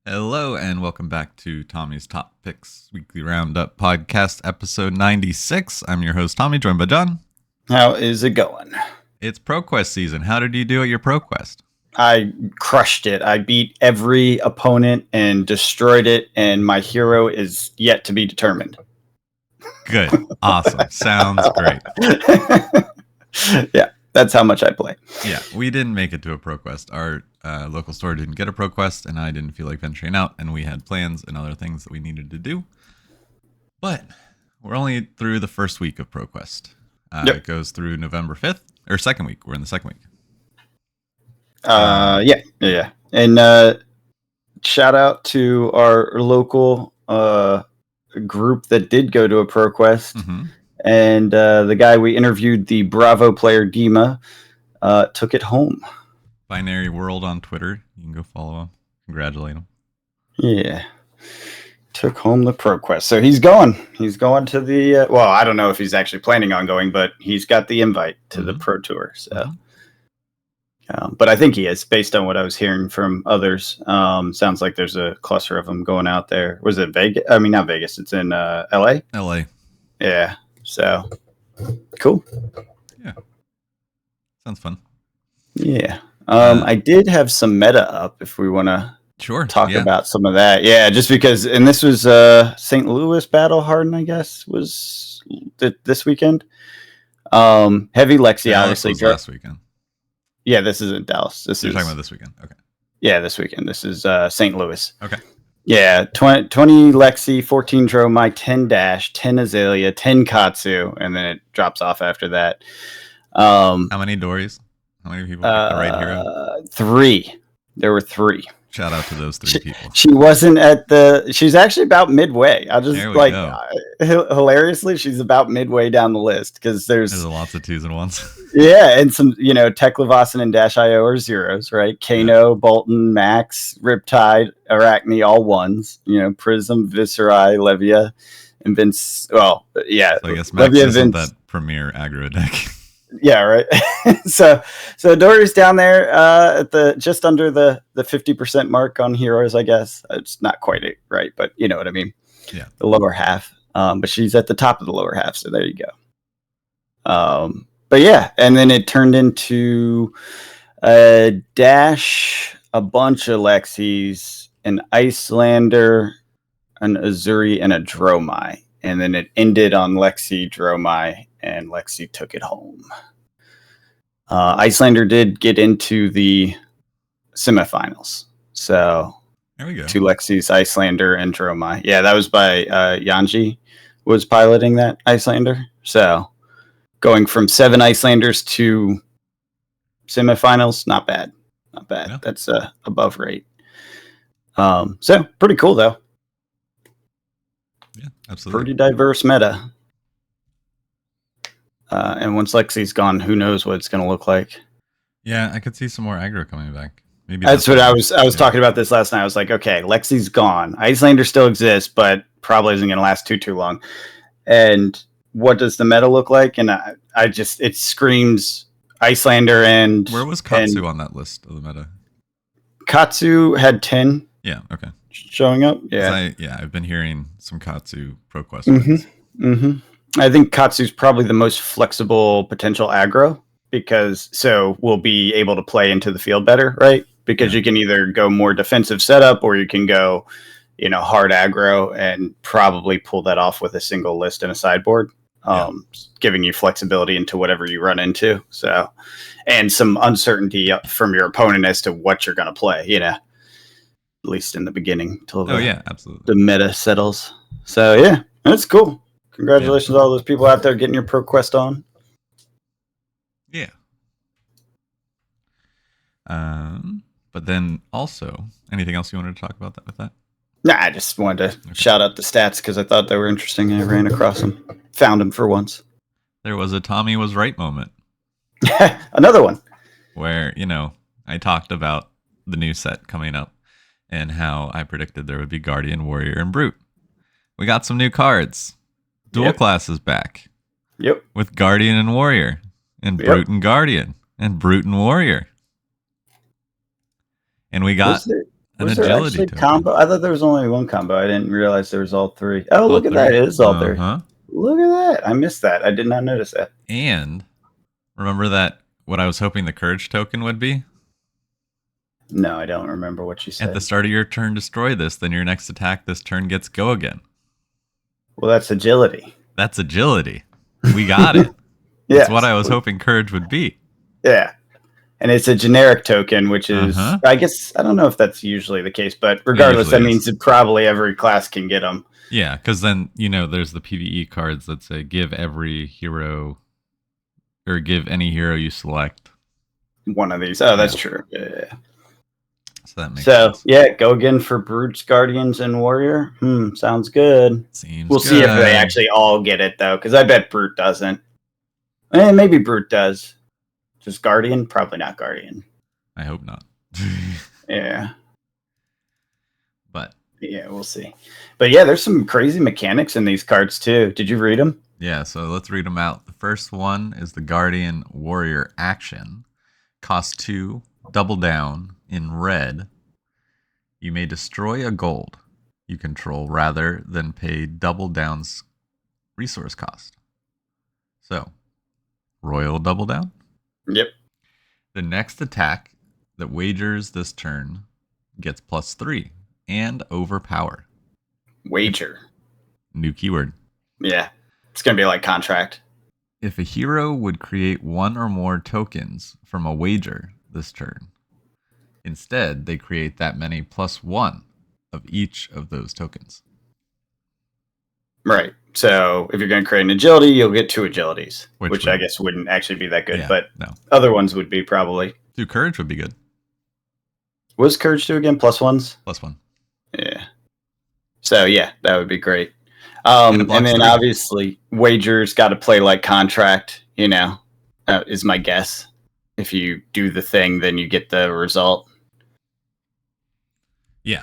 Hello and welcome back to Tommy's Top Picks Weekly Roundup Podcast, episode 96. I'm your host, Tommy, joined by John. How is it going? It's ProQuest season. How did you do at your ProQuest? I crushed it. I beat every opponent and destroyed it, and my hero is yet to be determined. Good. Awesome. Sounds great. Yeah, that's how much I play. Yeah, we didn't make it to a ProQuest. Our local store didn't get a ProQuest, and I didn't feel like venturing out, and we had plans and other things that we needed to do. But we're only through the first week of ProQuest. Yep. It goes through November 5th, or second week. We're in the second week. Yeah. And shout out to our local group that did go to a ProQuest. Mm-hmm. And the guy we interviewed, the Bravo player Dima, took it home. Binary World on Twitter. You can go follow him. Congratulate him. Yeah. Took home the ProQuest. So he's going. He's going to the... well, I don't know if he's actually planning on going, but he's got the invite to the Pro Tour. So, but I think he is, based on what I was hearing from others. Sounds like there's a cluster of them going out there. Was it Vegas? I mean, not Vegas. It's in LA? LA. Yeah. So, cool. Yeah. Sounds fun. Yeah. I did have some meta up if we want to talk about some of that. Yeah, just because, and this was St. Louis Battle Harden, I guess, was this weekend. Heavy Lexi, obviously. Was last weekend. Yeah, this is in Dallas. You're talking about this weekend. Okay. Yeah, this weekend. This is St. Louis. Okay. Yeah, 20 Lexi, 14 Dromai, 10 Dash, 10 Azalea, 10 Katsu, and then it drops off after that. How many Dories? How many people picked the right hero? 3. There were 3. Shout out to those 3 people. She wasn't at she's actually about midway. I'll just hilariously, she's about midway down the list because there's lots of 2s and 1s. Yeah, and some, Tech Levasan and Dash IO are 0s, right? Kano, Bolton, Max, Riptide, Arachne, all 1s. Prism, Visceri, Levia, and Vince. Well, yeah. So I guess Max Levia, isn't that premier aggro deck. Yeah, right. so Dory's down there at just under the 50% mark on heroes, I guess. It's not quite right, but you know what I mean. Yeah. The lower half. But she's at the top of the lower half, so there you go. But yeah, and then it turned into a Dash, a bunch of Lexis, an Icelander, an Azuri, and a Dromai. And then it ended on Lexi, Dromai, and Lexi took it home. Icelander did get into the semifinals. So there we go. 2 Lexis, Icelander, and Dromai. Yeah, that was by Yanji was piloting that Icelander. So going from 7 Icelanders to semifinals, not bad. Not bad. Yeah. That's above rate. So pretty cool, though. Yeah, absolutely. Pretty diverse meta. And once Lexi's gone, who knows what it's going to look like. Yeah, I could see some more aggro coming back. Maybe that's what I was talking about this last night. I was like, okay, Lexi's gone. Icelander still exists, but probably isn't going to last too long. And what does the meta look like? And it screams Icelander and... Where was Katsu on that list of the meta? Katsu had 10. Yeah, okay. Showing up. Yeah. I've been hearing some Katsu ProQuest. Mm-hmm. I think Katsu's probably the most flexible potential aggro because we'll be able to play into the field better, right? Because you can either go more defensive setup or you can go, hard aggro and probably pull that off with a single list and a sideboard, giving you flexibility into whatever you run into. So, and some uncertainty from your opponent as to what you're going to play, at least in the beginning till absolutely. The meta settles. So yeah, that's cool. Congratulations to all those people out there getting your ProQuest on. Yeah. But then also, anything else you wanted to talk about with that? Nah, I just wanted to shout out the stats because I thought they were interesting. I ran across them. Found them for once. There was a Tommy was right moment. Another one. Where, I talked about the new set coming up and how I predicted there would be Guardian, Warrior, and Brute. We got some new cards. Dual classes back. Yep. With Guardian and Warrior. And Brute and Guardian. And Brute and Warrior. And we got An Was there agility actually token. combo? I thought there was only one combo. I didn't realize there was all three. Oh, look at that. It is all three. Look at that. I missed that. I did not notice that. And remember that what I was hoping the courage token would be? No, I don't remember what you said. At the start of your turn, destroy this. Then your next attack this turn gets go again. Well, that's agility. That's agility. We got it. That's what I was hoping courage would be. Yeah. And it's a generic token, which is, I guess, I don't know if that's usually the case, but regardless, that means that probably every class can get them. Yeah, because then, there's the PvE cards that say give every hero or give any hero you select one of these. Oh, that's true. Yeah. So that makes sense. Yeah, go again for Brutes, Guardians, and Warrior. Sounds good. We'll see if they actually all get it, though, because I bet Brute doesn't. Maybe Brute does. Just Guardian? Probably not Guardian. I hope not. Yeah. But. Yeah, we'll see. But yeah, there's some crazy mechanics in these cards, too. Did you read them? Yeah, so let's read them out. The first one is the Guardian Warrior action. Cost 2, double down, in red. You may destroy a gold you control rather than pay double down's resource cost. So, Royal double down? Yep. The next attack that wagers this turn gets +3 and overpower. Wager. New keyword. Yeah. It's going to be like contract. If a hero would create one or more tokens from a wager this turn, instead they create that many +1 of each of those tokens. Right. So if you're going to create an agility, you'll get 2 agilities, which I guess wouldn't actually be that good, but other ones would be probably. 2 courage would be good. What does courage do again? +1s? +1. Yeah. So yeah, that would be great. And then obviously wagers got to play like contract, is my guess. If you do the thing, then you get the result. Yeah.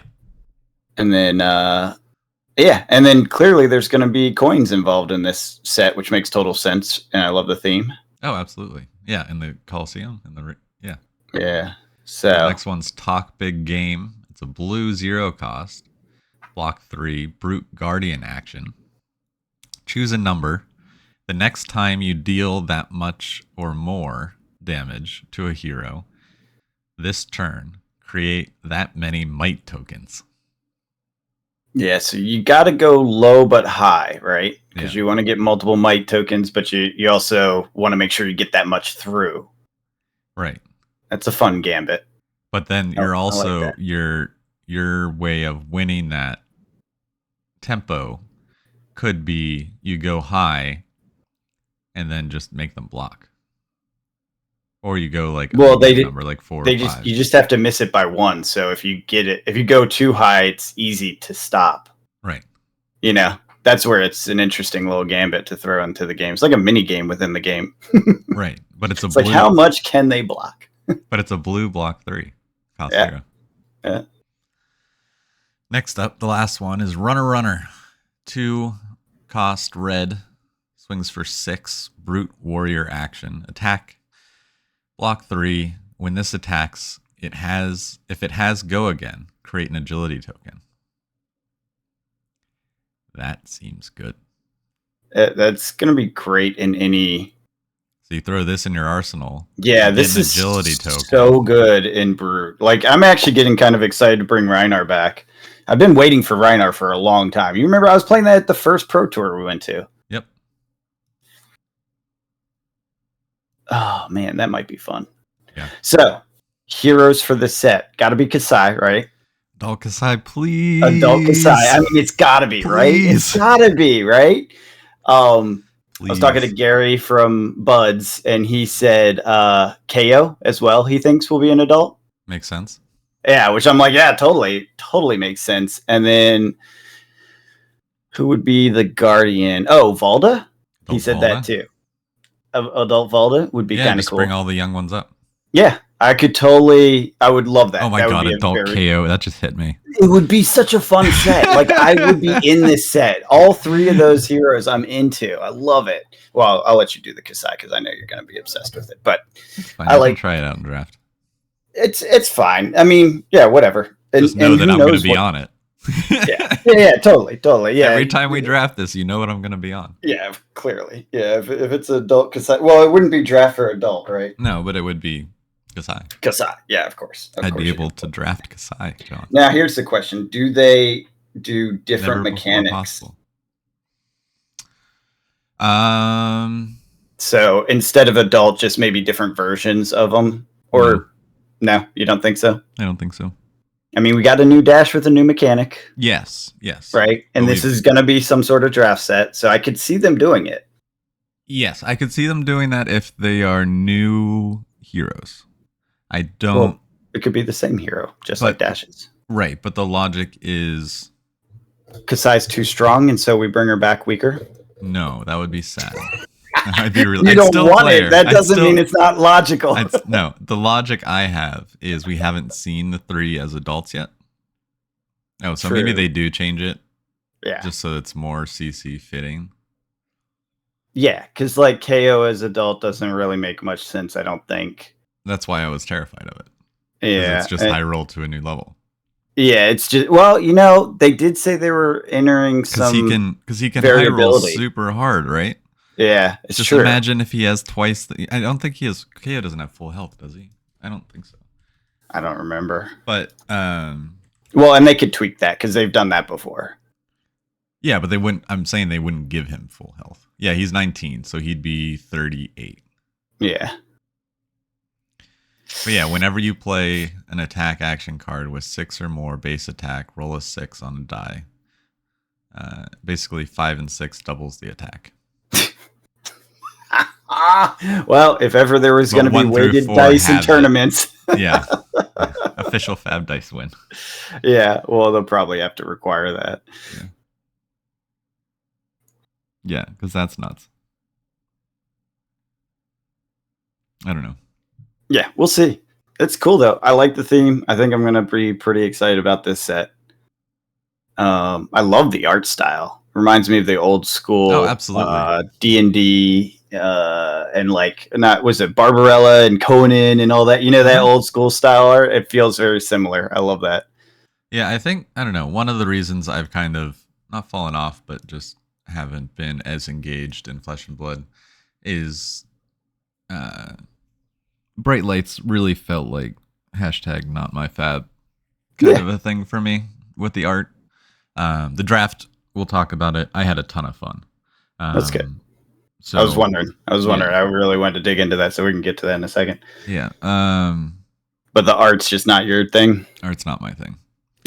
And then, and then clearly there's going to be coins involved in this set, which makes total sense. And I love the theme. Oh, absolutely. Yeah. In the Coliseum. Yeah. Yeah. So the next one's Talk Big Game. It's a blue 0 cost. Block 3, Brute Guardian action. Choose a number. The next time you deal that much or more damage to a hero this turn, create that many might tokens. Yeah, so you got to go low but high, right? Because you want to get multiple might tokens, but you also want to make sure you get that much through. Right. That's a fun gambit. But then you're also like your way of winning that tempo could be you go high and then just make them block. Or you go like number like 4 or 5. You just have to miss it by 1. So if you go too high, it's easy to stop. Right. That's where it's an interesting little gambit to throw into the game. It's like a mini game within the game. Right. But it's like how much can they block? But it's a blue block 3. Cost 0. Yeah. Next up, the last one is Runner. 2 cost red. Swings for 6. Brute Warrior action. Attack. Block 3. When this attacks, if it has go again, create an agility token. That seems good. That's going to be great in any. So you throw this in your arsenal. Yeah, this is agility token. So good in Brute. Like, I'm actually getting kind of excited to bring Reinar back. I've been waiting for Reinar for a long time. You remember I was playing that at the first Pro Tour we went to. Yep. Oh, man, that might be fun. Yeah. So, heroes for the set. Got to be Kasai, right? Adult Kasai, please. Adult Kasai. I mean, it's got to be, right? It's got to be, right? I was talking to Gary from Buds, and he said KO as well, he thinks will be an adult. Makes sense. Yeah, which I'm like, yeah, totally makes sense. And then who would be the Guardian? Oh, Valda? He said that too. Adult Valda would be kind of cool. Bring all the young ones up. Yeah, I would love that. Oh my god, adult KO, that just hit me. It would be such a fun set. Like, I would be in this set. All 3 of those heroes I'm into. I love it. Well, I'll let you do the Kasai because I know you're going to be obsessed with it. But I like try it out in draft. It's fine. I mean, yeah, whatever. Just know that I'm going to be on it. Yeah, totally. Yeah. Every time we draft this, you know what I'm going to be on. Yeah, clearly. Yeah, if it's adult Kasai, well, it wouldn't be draft for adult, right? No, but it would be Kasai. Kasai, yeah, of course. I'd be able to draft Kasai, John. Now, here's the question: do they do different mechanics? So instead of adult, just maybe different versions of them, or no, you don't think so? I don't think so. I mean, we got a new dash with a new mechanic. Yes. Right, and this is going to be some sort of draft set, so I could see them doing it. Yes, I could see them doing that if they are new heroes. I don't. Well, it could be the same hero, just like dashes. Right, but the logic is Kasai's too strong, and so we bring her back weaker. No, that would be sad. I'd be really. You don't want it. That doesn't mean it's not logical. No, the logic I have is we haven't seen the 3 as adults yet. Oh, so maybe they do change it. Yeah. Just so it's more CC fitting. Yeah, because like KO as adult doesn't really make much sense, I don't think. That's why I was terrified of it. Yeah. It's just high roll to a new level. Yeah, it's just, well, you know, they did say they were entering some because he can high roll super hard, right? Yeah, it's just true. Imagine if he has twice I don't think he has. KO doesn't have full health, does he? I don't think so. I don't remember. But well, and they could tweak that because they've done that before. Yeah, but they wouldn't. I'm saying they wouldn't give him full health. Yeah, he's 19, so he'd be 38. Yeah. But yeah, whenever you play an attack action card with 6 or more base attack, roll a 6 on a die. Basically, 5 and 6 doubles the attack. Well, if ever there was going to be weighted dice in tournaments. Yeah. Official Fab Dice win. Yeah, well, they'll probably have to require that. Yeah, because that's nuts. I don't know. Yeah, we'll see. It's cool, though. I like the theme. I think I'm going to be pretty excited about this set. I love the art style. Reminds me of the old school D&D and like, was it Barbarella and Conan and all that? You know, that old school style art? It feels very similar. I love that. Yeah, I don't know. One of the reasons I've kind of not fallen off, but just haven't been as engaged in Flesh and Blood is Bright Lights really felt like #not my fab kind of a thing for me with the art. The draft, we'll talk about it. I had a ton of fun. That's good. So I was wondering. I really wanted to dig into that, so we can get to that in a second. Yeah. But the art's just not your thing. Art's not my thing.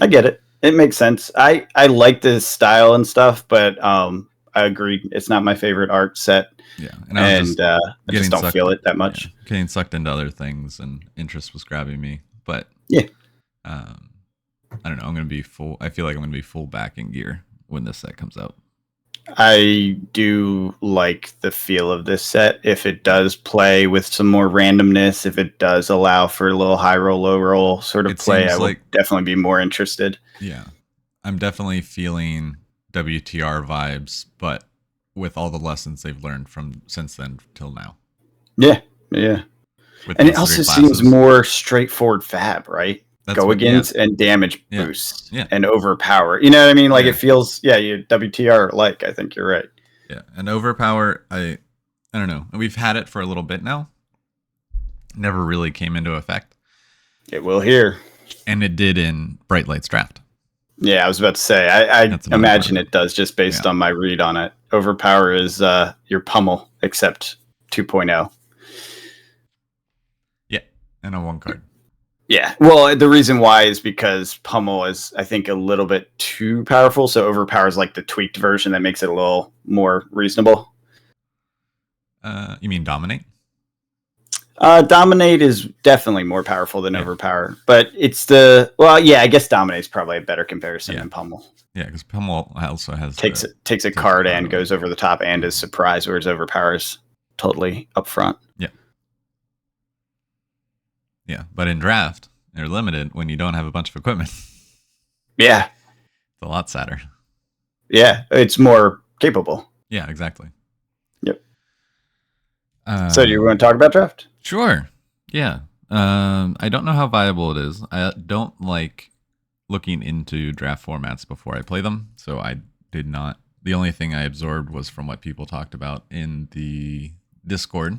I get it. It makes sense. I like this style and stuff, but I agree. It's not my favorite art set. Yeah. And I just don't feel it that much. Yeah, getting sucked into other things and interest was grabbing me. But yeah. I don't know. I'm going to be full. I feel like I'm going to be full back in gear when this set comes out. I do like the feel of this set. If it does play with some more randomness, if it does allow for a little high roll, low roll sort of play, I would definitely be more interested. Yeah. I'm definitely feeling WTR vibes, but with all the lessons they've learned from since then till now. Yeah. Yeah. And it also seems more straightforward fab, right? Go against and damage boost and overpower. You know what I mean? Like it feels, you WTR like. I think you're right. Yeah, and overpower. I don't know. We've had it for a little bit now. Never really came into effect. It will here, and it did in Bright Lights draft. Yeah, I was about to say. I imagine it does just based on my read on it. Overpower is your pummel, except 2.0. Yeah, and on one card. Yeah, well, the reason why is because pummel is, I think, a little bit too powerful. So overpower is like the tweaked version that makes it a little more reasonable. You mean dominate? Dominate is definitely more powerful than overpower, but it's I guess dominate is probably a better comparison than pummel. Yeah, because pummel also has takes a card and goes over the top and is surprise, whereas overpower is totally upfront. Yeah. Yeah, but in draft, they're limited when you don't have a bunch of equipment. Yeah. It's a lot sadder. Yeah, it's more capable. Yeah, exactly. Yep. So do you want to talk about draft? Sure. Yeah. I don't know how viable it is. I don't like looking into draft formats before I play them, so I did not. The only thing I absorbed was from what people talked about in the Discord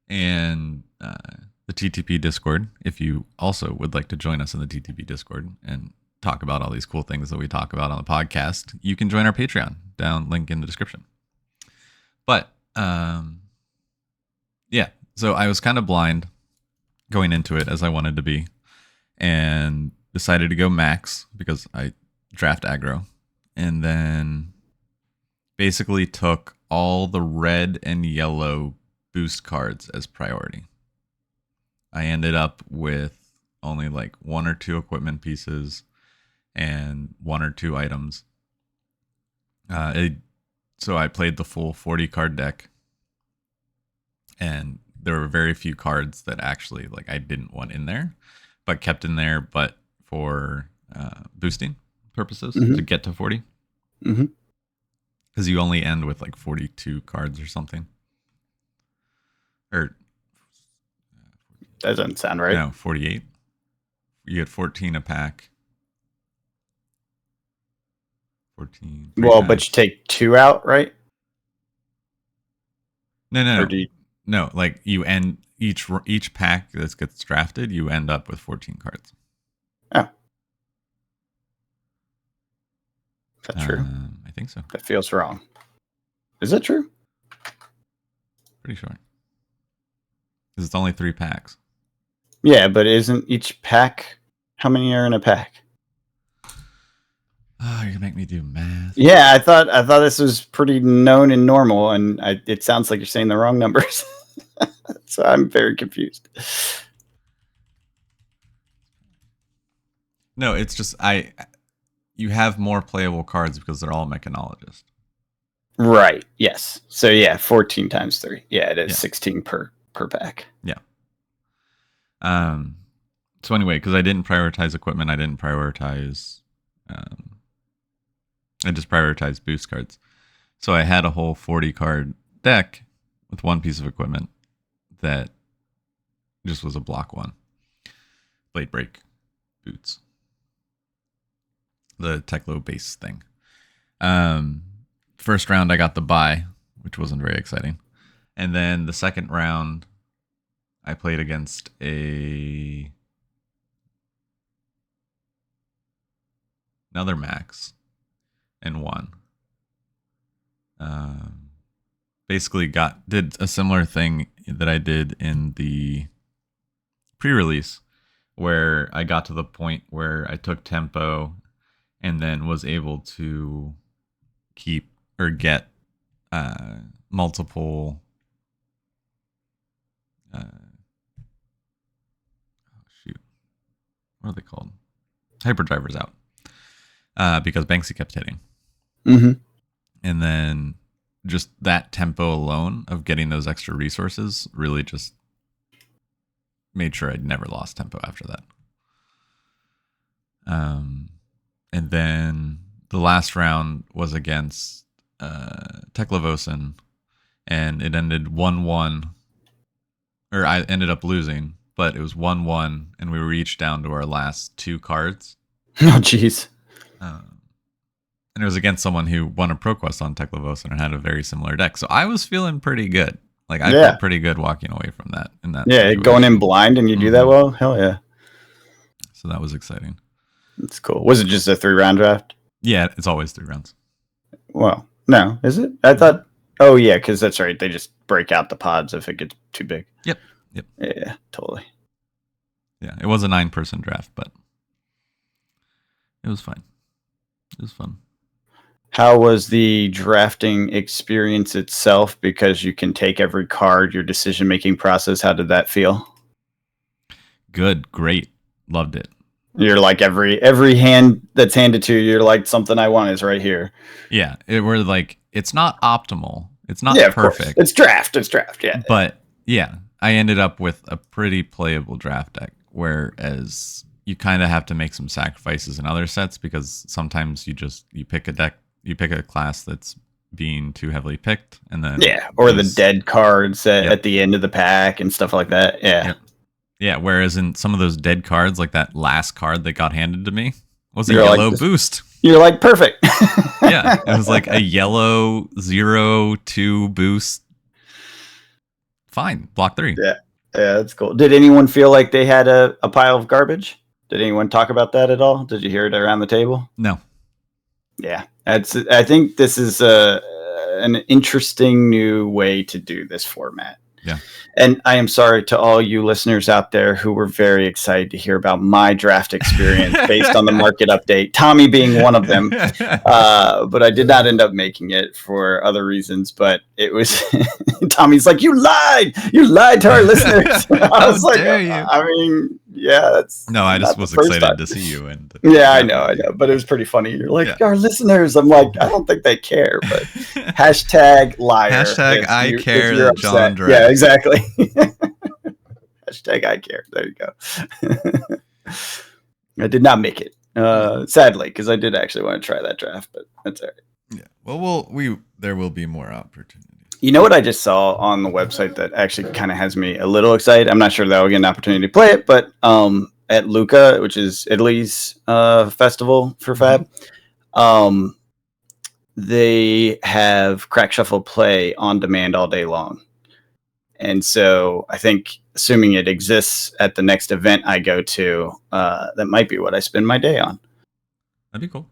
and the TTP Discord. If you also would like to join us in the TTP Discord and talk about all these cool things that we talk about on the podcast, you can join our Patreon. Down link in the description. But yeah, so I was kind of blind going into it as I wanted to be, and decided to go max because I draft aggro, and then basically took all the red and yellow boost cards as priority. I ended up with only like 1 or 2 equipment pieces and 1 or 2 items. So I played the full 40 card deck, and there were very few cards that actually like I didn't want in there, but kept in there, but for boosting purposes to get to 40. Because you only end with like 42 cards or something. Or that doesn't sound right. No, 48. You get 14 a pack. 14. Well, but you take 2 out, right? No. No, like you end each pack that gets drafted, you end up with 14 cards. Oh. Is that true? I think so. That feels wrong. Is that true? Pretty sure. Because it's only 3 packs. Yeah, but isn't each pack... How many are in a pack? Oh, you're gonna make me do math. Yeah, I thought this was pretty known and normal, and it sounds like you're saying the wrong numbers. So I'm very confused. No, it's just you have more playable cards because they're all mechanologist. Right. Yes. So yeah, 14 times 3. Yeah, it is 16 per pack. Yeah. So anyway, because I didn't prioritize equipment, I didn't prioritize. I just prioritized boost cards. So I had a whole 40 card deck with 1 piece of equipment that just was a block 1. Blade break boots. The Teklo base thing. First round I got the buy, which wasn't very exciting. And then the second round I played against another max and won. Basically did a similar thing that I did in the pre-release, where I got to the point where I took tempo and then was able to keep or get multiple what are they called? Hyperdrivers out. Because Banksy kept hitting. And then just that tempo alone of getting those extra resources really just made sure I'd never lost tempo after that. And then the last round was against Teklevosen, and it ended 1-1. Or I ended up losing, but it was 1-1, and we were each down to our last 2 cards. Oh, jeez. And it was against someone who won a ProQuest on Teklevosen and had a very similar deck. So I was feeling pretty good. Like I felt pretty good walking away from that. Situation. Going in blind and you do that well? Hell yeah. So that was exciting. That's cool. Was it just a 3-round draft? Yeah, it's always 3 rounds. Well, no, is it? I thought. Oh yeah, because that's right. They just break out the pods if it gets too big. Yep. Yeah, totally. Yeah, it was a 9-person draft, but it was fine. It was fun. How was the drafting experience itself? Because you can take every card, your decision-making process. How did that feel? Good, great, loved it. You're like every hand that's handed to you, you're like, something I want is right here. Yeah, we're like, it's not optimal. It's not perfect. It's draft. Yeah. But yeah, I ended up with a pretty playable draft deck, whereas you kind of have to make some sacrifices in other sets because sometimes you pick a deck, you pick a class that's being too heavily picked, and then or the dead cards at the end of the pack and stuff like that. Yeah. Yeah, whereas in some of those dead cards, like that last card that got handed to me, was a You're like, yellow boost. you're like, perfect. Yeah, it was like a yellow 0/2 boost. Fine, block 3. Yeah, yeah, that's cool. Did anyone feel like they had a pile of garbage? Did anyone talk about that at all? Did you hear it around the table? No. Yeah, that's. I think this is an interesting new way to do this format. Yeah. And I am sorry to all you listeners out there who were very excited to hear about my draft experience based on the market update, Tommy being one of them. But I did not end up making it for other reasons. But it was Tommy's like, you lied to our listeners. I was like, dare you? I mean, yeah, that's No, I just was excited to see you. And yeah, I know, but it was pretty funny. You're like, our listeners. I'm like, I don't think they care, but hashtag liar. Hashtag I care that John draft. Yeah, exactly. Hashtag I care. There you go. I did not make it, sadly, because I did actually want to try that draft, but that's all right. Yeah. Well, there will be more opportunities. You know what I just saw on the website that actually kind of has me a little excited? I'm not sure that I'll get an opportunity to play it, but at Lucca, which is Italy's festival for Fab, they have Crack Shuffle play on demand all day long. And so I think, assuming it exists at the next event I go to, that might be what I spend my day on. That'd be cool.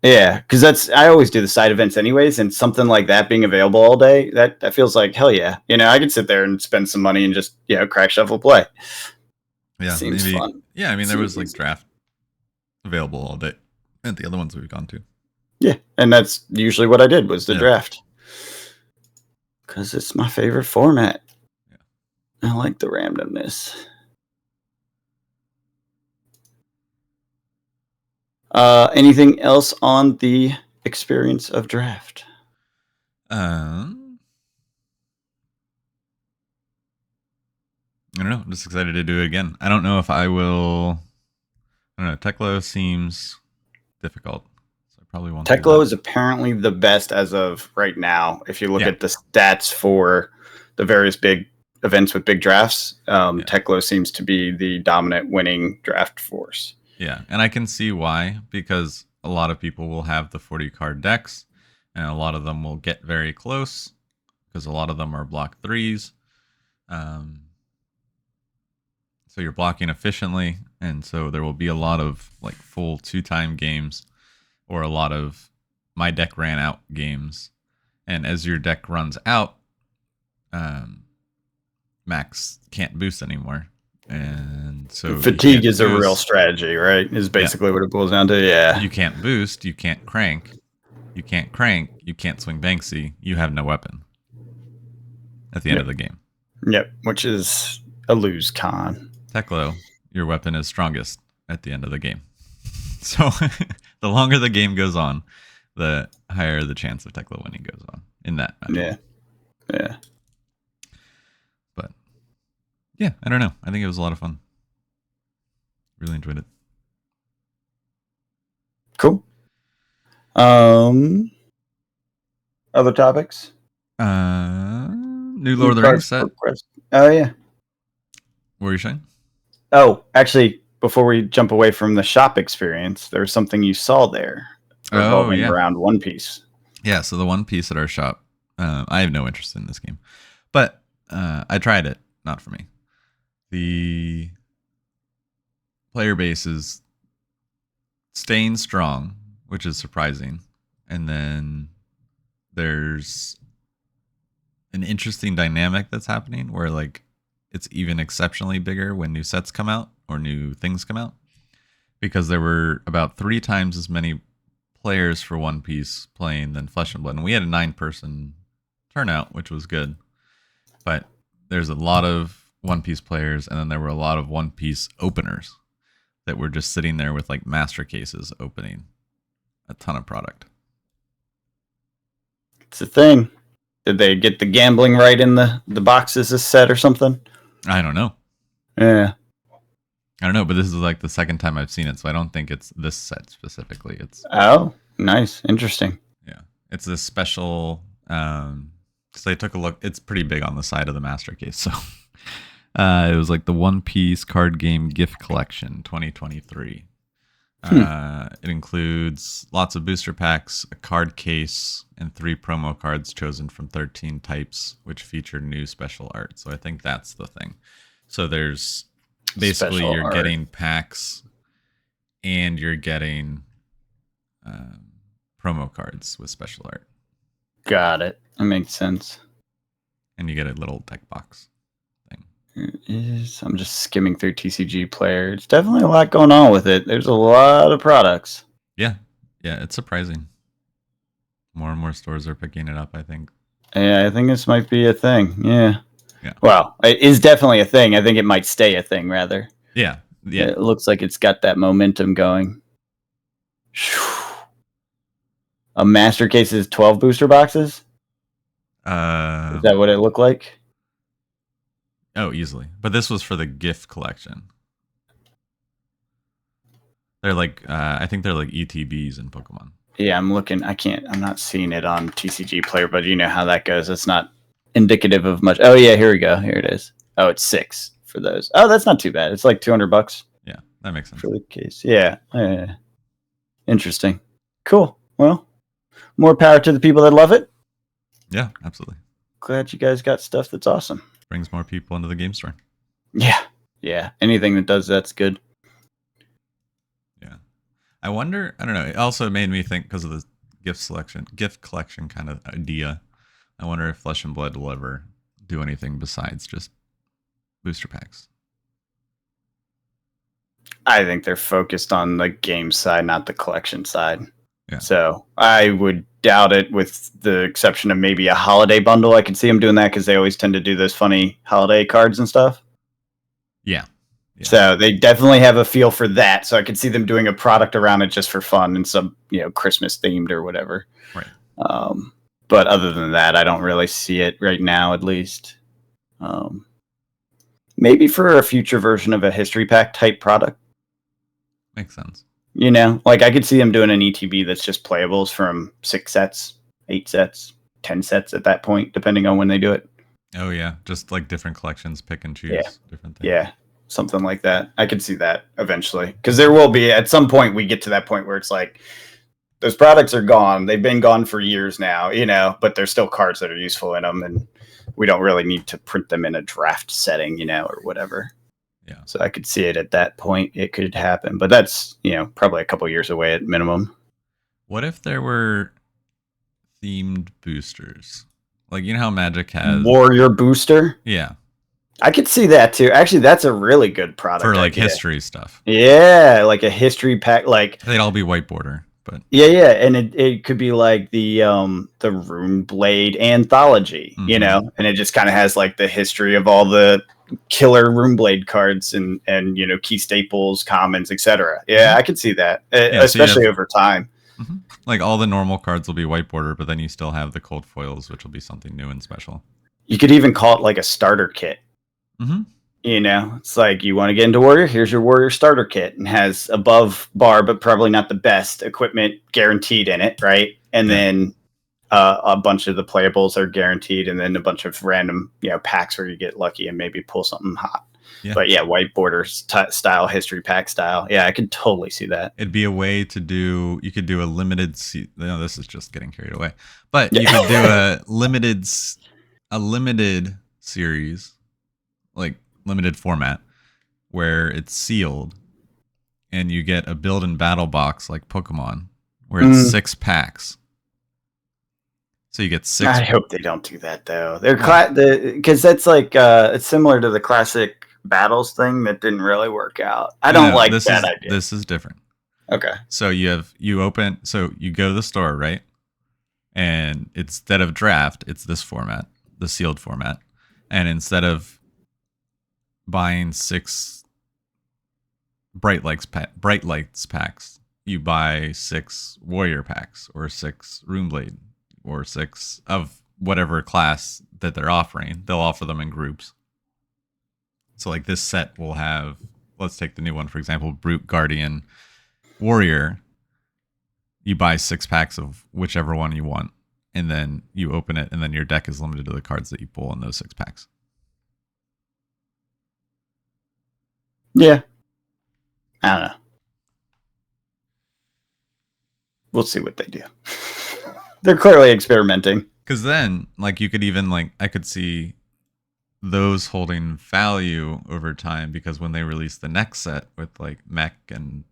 Yeah, because I always do the side events anyways, and something like that being available all day, that feels like hell yeah. I could sit there and spend some money and just Crack Shuffle play. Yeah, seems fun. Yeah, I mean there was like draft available all day at the other ones we've gone to. Yeah, and that's usually what I did was the draft, because it's my favorite format. Yeah. I like the randomness. Anything else on the experience of draft? I don't know. I'm just excited to do it again. I don't know if I will. I don't know. Teklo seems difficult, so I probably won't. Teklo is apparently the best as of right now. If you look at the stats for the various big events with big drafts, Teklo seems to be the dominant winning draft force. Yeah, and I can see why, because a lot of people will have the 40 card decks, and a lot of them will get very close, because a lot of them are block 3s. So you're blocking efficiently, and so there will be a lot of like full 2-time games, or a lot of my deck ran out games. And as your deck runs out, Max can't boost anymore. And so fatigue is a real strategy, right? Is basically what it boils down to. Yeah. You can't boost, you can't crank. You can't crank, you can't swing Banksy, you have no weapon at the end of the game. Yep, which is a lose con. Teklo, your weapon is strongest at the end of the game. So the longer the game goes on, the higher the chance of Teklo winning goes on in that match. Yeah. But yeah, I don't know. I think it was a lot of fun. Really enjoyed it. Cool. Other topics? New Lord of the Rings set. Oh yeah. What were you saying? Oh, actually, before we jump away from the shop experience, there was something you saw there revolving around One Piece. Yeah, so the One Piece at our shop. I have no interest in this game, but I tried it. Not for me. The player base is staying strong, which is surprising. And then there's an interesting dynamic that's happening where like it's even exceptionally bigger when new sets come out or new things come out, because there were about 3 times as many players for One Piece playing than Flesh and Blood. And we had a 9-person turnout, which was good. But there's a lot of One Piece players, and then there were a lot of One Piece openers that were just sitting there with like master cases opening a ton of product. It's a thing. Did they get the gambling right in the boxes this set or something? I don't know. Yeah. I don't know, but this is like the second time I've seen it, so I don't think it's this set specifically. It's nice. Interesting. Yeah. It's this special because they took a look. It's pretty big on the side of the master case, so It was like the One Piece card game gift collection 2023. Hmm. It includes lots of booster packs, a card case, and 3 promo cards chosen from 13 types, which feature new special art. So I think that's the thing. So there's basically Special you're art. getting packs and you're getting promo cards with special art. Got it. That makes sense. And you get a little deck box thing. I'm just skimming through TCG Player. It's definitely a lot going on with it. There's a lot of products. Yeah. Yeah, it's surprising. More and more stores are picking it up, I think. Yeah, I think this might be a thing. Yeah. Yeah. Well, it is definitely a thing. I think it might stay a thing, rather. Yeah. Yeah. It looks like it's got that momentum going. A master case is 12 booster boxes? Is that what it looked like? Oh, easily. But this was for the gift collection. They're like, I think they're like ETBs in Pokemon. Yeah, I'm looking. I'm not seeing it on TCG Player, but you know how that goes. It's not indicative of much. Oh, yeah, here we go. Here it is. Oh, it's 6 for those. Oh, that's not too bad. It's like $200 Yeah, that makes sense. for the case. Yeah. Interesting. Cool. Well, more power to the people that love it. Yeah, absolutely. Glad you guys got stuff that's awesome. Brings more people into the game store. Yeah. Yeah. Anything that does that's good. Yeah. I wonder, I don't know. It also made me think because of the gift collection kind of idea. I wonder if Flesh and Blood will ever do anything besides just booster packs. I think they're focused on the game side, not the collection side. Yeah. So I would doubt it, with the exception of maybe a holiday bundle. I could see them doing that because they always tend to do those funny holiday cards and stuff. Yeah. Yeah. So they definitely have a feel for that. So I could see them doing a product around it just for fun and some, Christmas themed or whatever. Right. But other than that, I don't really see it right now, at least. Maybe for a future version of a history pack type product. Makes sense. Like I could see them doing an ETB that's just playables from 6 sets, 8 sets, 10 sets at that point, depending on when they do it. Oh, yeah. Just like different collections, pick and choose different things. Yeah. Something like that. I could see that eventually. Because there will be, at some point, we get to that point where it's like, those products are gone. They've been gone for years now, but there's still cards that are useful in them. And we don't really need to print them in a draft setting, or whatever. Yeah. So I could see it at that point. It could happen. But that's, probably a couple years away at minimum. What if there were themed boosters? Like, how Magic has Warrior Booster? Yeah. I could see that too. Actually, that's a really good product for like idea. history stuff. Yeah, like a history pack. Like they'd all be white border, but yeah, and it could be like the Rune Blade anthology, and it just kind of has like the history of all the killer Rune Blade cards and key staples, commons, etc. Yeah, I could see that, especially over time. Mm-hmm. Like all the normal cards will be white border, but then you still have the cold foils, which will be something new and special. You could even call it like a starter kit. Mm-hmm. It's like, you want to get into Warrior? Here's your Warrior starter kit, and has above bar, but probably not the best equipment guaranteed in it, right? And then a bunch of the playables are guaranteed, and then a bunch of random, packs where you get lucky and maybe pull something hot. Yeah. But yeah, white border style, history pack style. Yeah, I could totally see that. It'd be a way to do. You could do a limited. This is just getting carried away. But you could do a limited series, like limited format, where it's sealed, and you get a build and battle box like Pokemon, where it's 6 packs. So you get 6. I hope they don't do that though. They're because that's like it's similar to the classic battles thing that didn't really work out. I don't like that idea. This is different. Okay. So you go to the store, right? And instead of draft, it's this format, the sealed format. And instead of buying 6 bright lights packs, you buy 6 warrior packs, or 6 Rune Blade, or 6 of whatever class that they're offering. They'll offer them in groups. So like this set will have, let's take the new one, for example, Brute Guardian Warrior. You buy 6 packs of whichever one you want, and then you open it, and then your deck is limited to the cards that you pull in those 6 packs. Yeah. I don't know. We'll see what they do. They're clearly experimenting. Because then, like, you could even, like, I could see those holding value over time, because when they release the next set with, like, mech and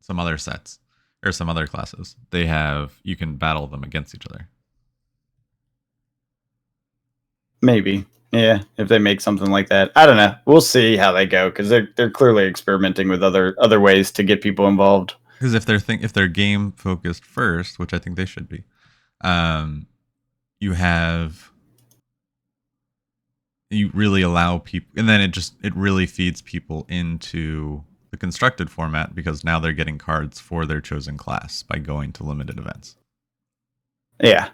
some other sets or some other classes, you can battle them against each other. Maybe. Yeah, if they make something like that. I don't know. We'll see how they go, because they're clearly experimenting with other ways to get people involved. Because if they're game focused first, which I think they should be, you really allow people, and then it really feeds people into the constructed format, because now they're getting cards for their chosen class by going to limited events. Yeah.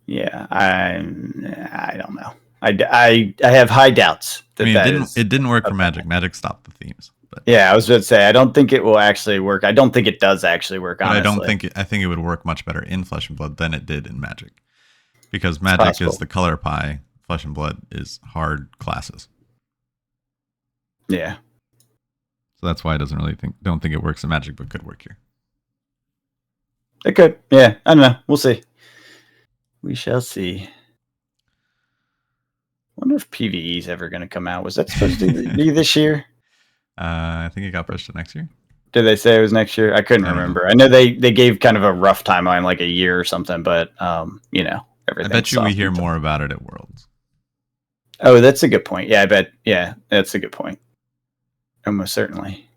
Yeah, I don't know. I have high doubts that it didn't work for Magic. Magic stopped the themes. But yeah, I was going to say I don't think it will actually work. I don't think it does actually work. Honestly, I think it would work much better in Flesh and Blood than it did in Magic, because Magic is the color pie. Flesh and Blood is hard classes. Yeah. So that's why I don't think it works in Magic, but could work here. It could. Yeah, I don't know. We'll see. We shall see. Wonder if PvE is ever going to come out. Was that supposed to be this year? I think it got pushed to next year. Did they say it was next year? I couldn't remember. I know they gave kind of a rough timeline, like a year or something, but everything. I bet you we hear more about it at Worlds. Oh, that's a good point. Yeah, I bet. Yeah, that's a good point. Almost certainly.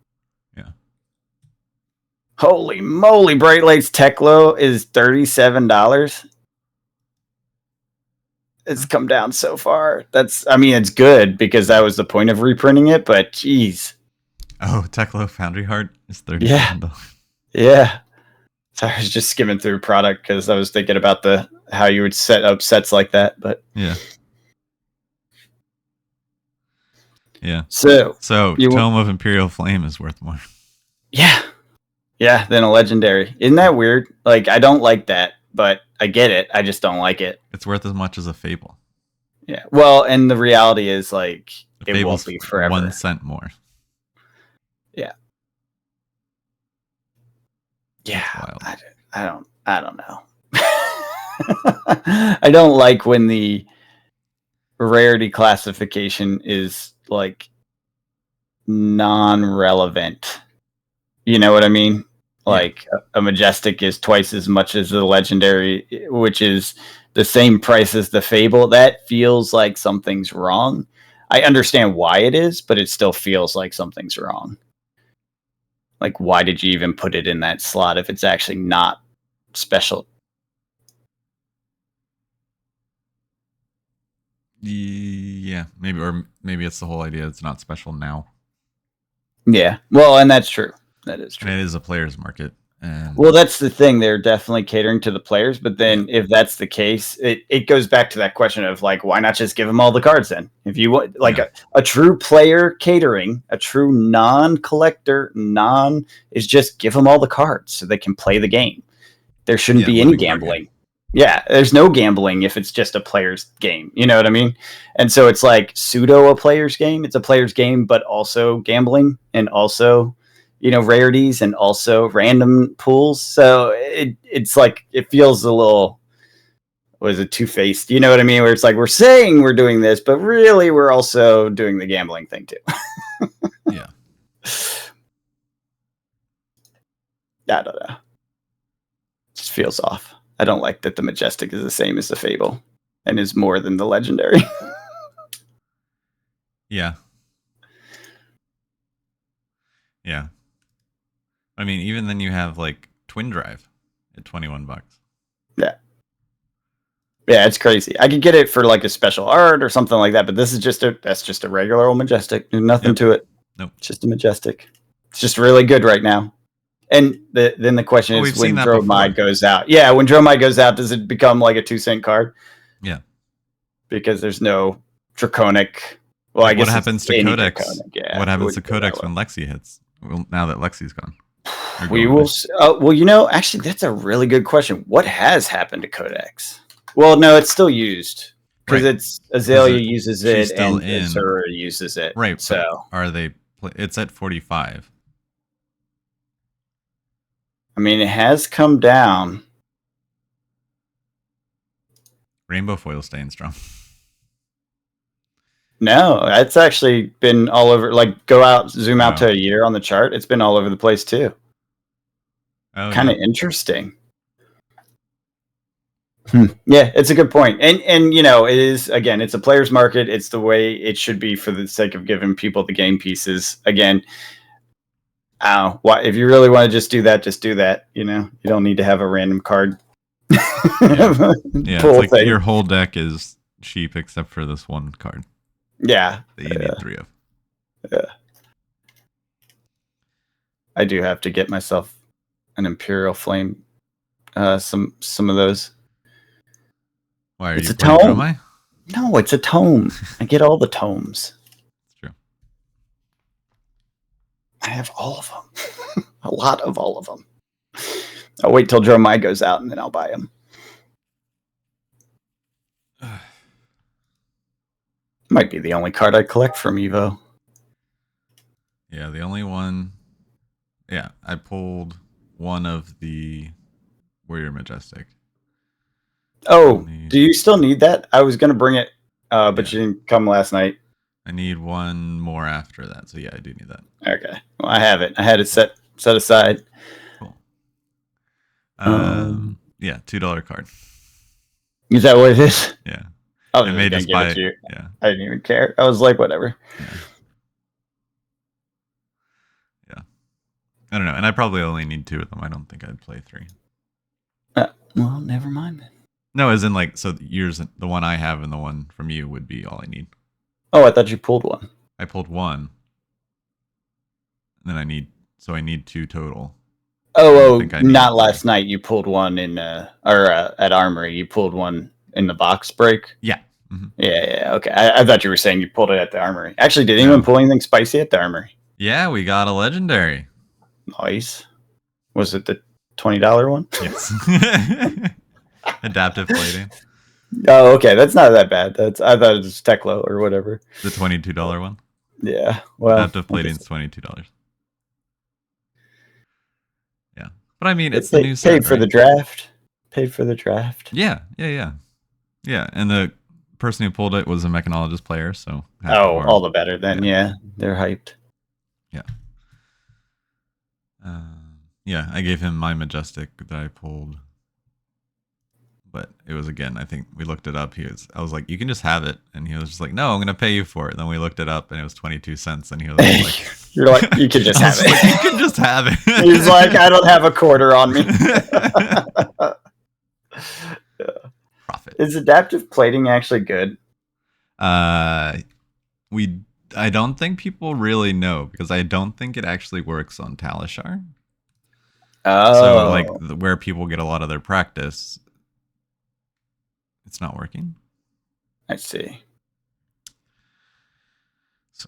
Yeah. Holy moly! Bright Lights Teklo is $37. It's come down so far. It's good, because that was the point of reprinting it, but geez. Oh, Teklo Foundry Heart is $37. Yeah. So I was just skimming through product, because I was thinking about how you would set up sets like that, but yeah. So Tome of Imperial Flame is worth more. Yeah, than a legendary. Isn't that weird? Like, I don't like that, but I get it. I just don't like it. It's worth as much as a Fable. Yeah. Well, and the reality is, like, it won't be forever. 1 cent more. Yeah. Yeah. I don't know. I don't like when the rarity classification is, like, non-relevant. You know what I mean? Like, a Majestic is twice as much as the Legendary, which is the same price as the Fable. That feels like something's wrong. I understand why it is, but it still feels like something's wrong. Like, why did you even put it in that slot if it's actually not special? Yeah, maybe it's the whole idea it's not special now. Yeah, well, and that's true. That is true. And it is a player's market. Well, that's the thing. They're definitely catering to the players. But then if that's the case, it goes back to that question of, like, why not just give them all the cards then? If you want, like, a true player catering, a true non-collector, is just give them all the cards so they can play the game. There shouldn't be any gambling. Yeah, there's no gambling if it's just a player's game. You know what I mean? And so it's like pseudo a player's game. It's a player's game, but also gambling, and also, rarities, and also random pools. So it's like, it feels a little, two-faced? You know what I mean? Where it's like, we're saying we're doing this, but really we're also doing the gambling thing too. Yeah. I don't know. Just feels off. I don't like that the Majestic is the same as the Fable and is more than the Legendary. Yeah. Yeah. I mean, even then you have, like, Twin Drive at $21. Yeah. Yeah, it's crazy. I could get it for, like, a special art or something like that, but this is just a regular old Majestic. There's nothing to it. Nope. It's just a Majestic. It's just really good right now. And then the question is, when Dromide goes out. Yeah, when Dromide goes out, does it become like a 2-cent card? Yeah. Because there's no Draconic. Well, I guess what happens to Codex? Yeah, what happens to Codex when Lexi hits? Well, now that Lexi's gone. We will. Well, actually, that's a really good question. What has happened to Codex? Well, no, it's still used. because Right. it's Azalea uses she's it still and in. Azura uses it. Right. So But are they? It's at 45. I mean, it has come down. Rainbow foil staying strong. No, it's actually been all over. Like, zoom out to a year on the chart. It's been all over the place too. Oh, Kind of interesting. Yeah, it's a good point. And you know, it is, again, it's a player's market. It's the way it should be for the sake of giving people the game pieces. Again, if you really want to just do that. You know, you don't need to have a random card. Yeah, it's like thing. Your whole deck is cheap except for this one card. Yeah, that you need 3 of. Yeah, I do have to get myself an Imperial Flame. Some of those. Why are you playing Dromai? No, it's a tome. I get all the tomes. It's true. I have all of them. A lot of all of them. I'll wait till Dromai goes out and then I'll buy them. Might be the only card I collect from Evo. Yeah, the only one. Yeah, I pulled one of the Warrior Majestic. Oh, do you still need that? I was going to bring it, but you didn't come last night. I need one more after that. So yeah, I do need that. Okay. Well, I have it. I had it set aside. Cool. Yeah, $2 card. Is that what it is? Yeah. I was going to give it to you. Yeah. I didn't even care. I was like, whatever. Yeah. I don't know. And I probably only need 2 of them. I don't think I'd play 3. Well, never mind then. No, as in like, so the one I have and the one from you would be all I need. Oh, I thought you pulled one. I pulled one. And then I need 2 total. Oh, not last night. You pulled one in, at Armory. You pulled one in the box break. Yeah. Mm-hmm. Yeah. Okay. I thought you were saying you pulled it at the Armory. Actually, did anyone pull anything spicy at the Armory? Yeah, we got a legendary. Nice. Was it the $20 one? Yes. Adaptive plating. Oh, okay. That's not that bad. I thought it was Teklo or whatever. The $22 one. Yeah. Well, adaptive plating is $22. Yeah, but I mean, it's the new set. Paid for the draft. Paid for the draft. Yeah. And the person who pulled it was a mechanologist player, so. All the better then. Yeah, they're hyped. Yeah. Yeah, I gave him my Majestic that I pulled. But it was, again, I think we looked it up. I was like, you can just have it. And he was just like, no, I'm going to pay you for it. And then we looked it up and it was 22 cents. And he was like, you're like, you can just have it. Like, you can just have it. He's like, I don't have a quarter on me. Profit. Is adaptive plating actually good? I don't think people really know because I don't think it actually works on Talishar. Oh. So like where people get a lot of their practice, it's not working. I see. So.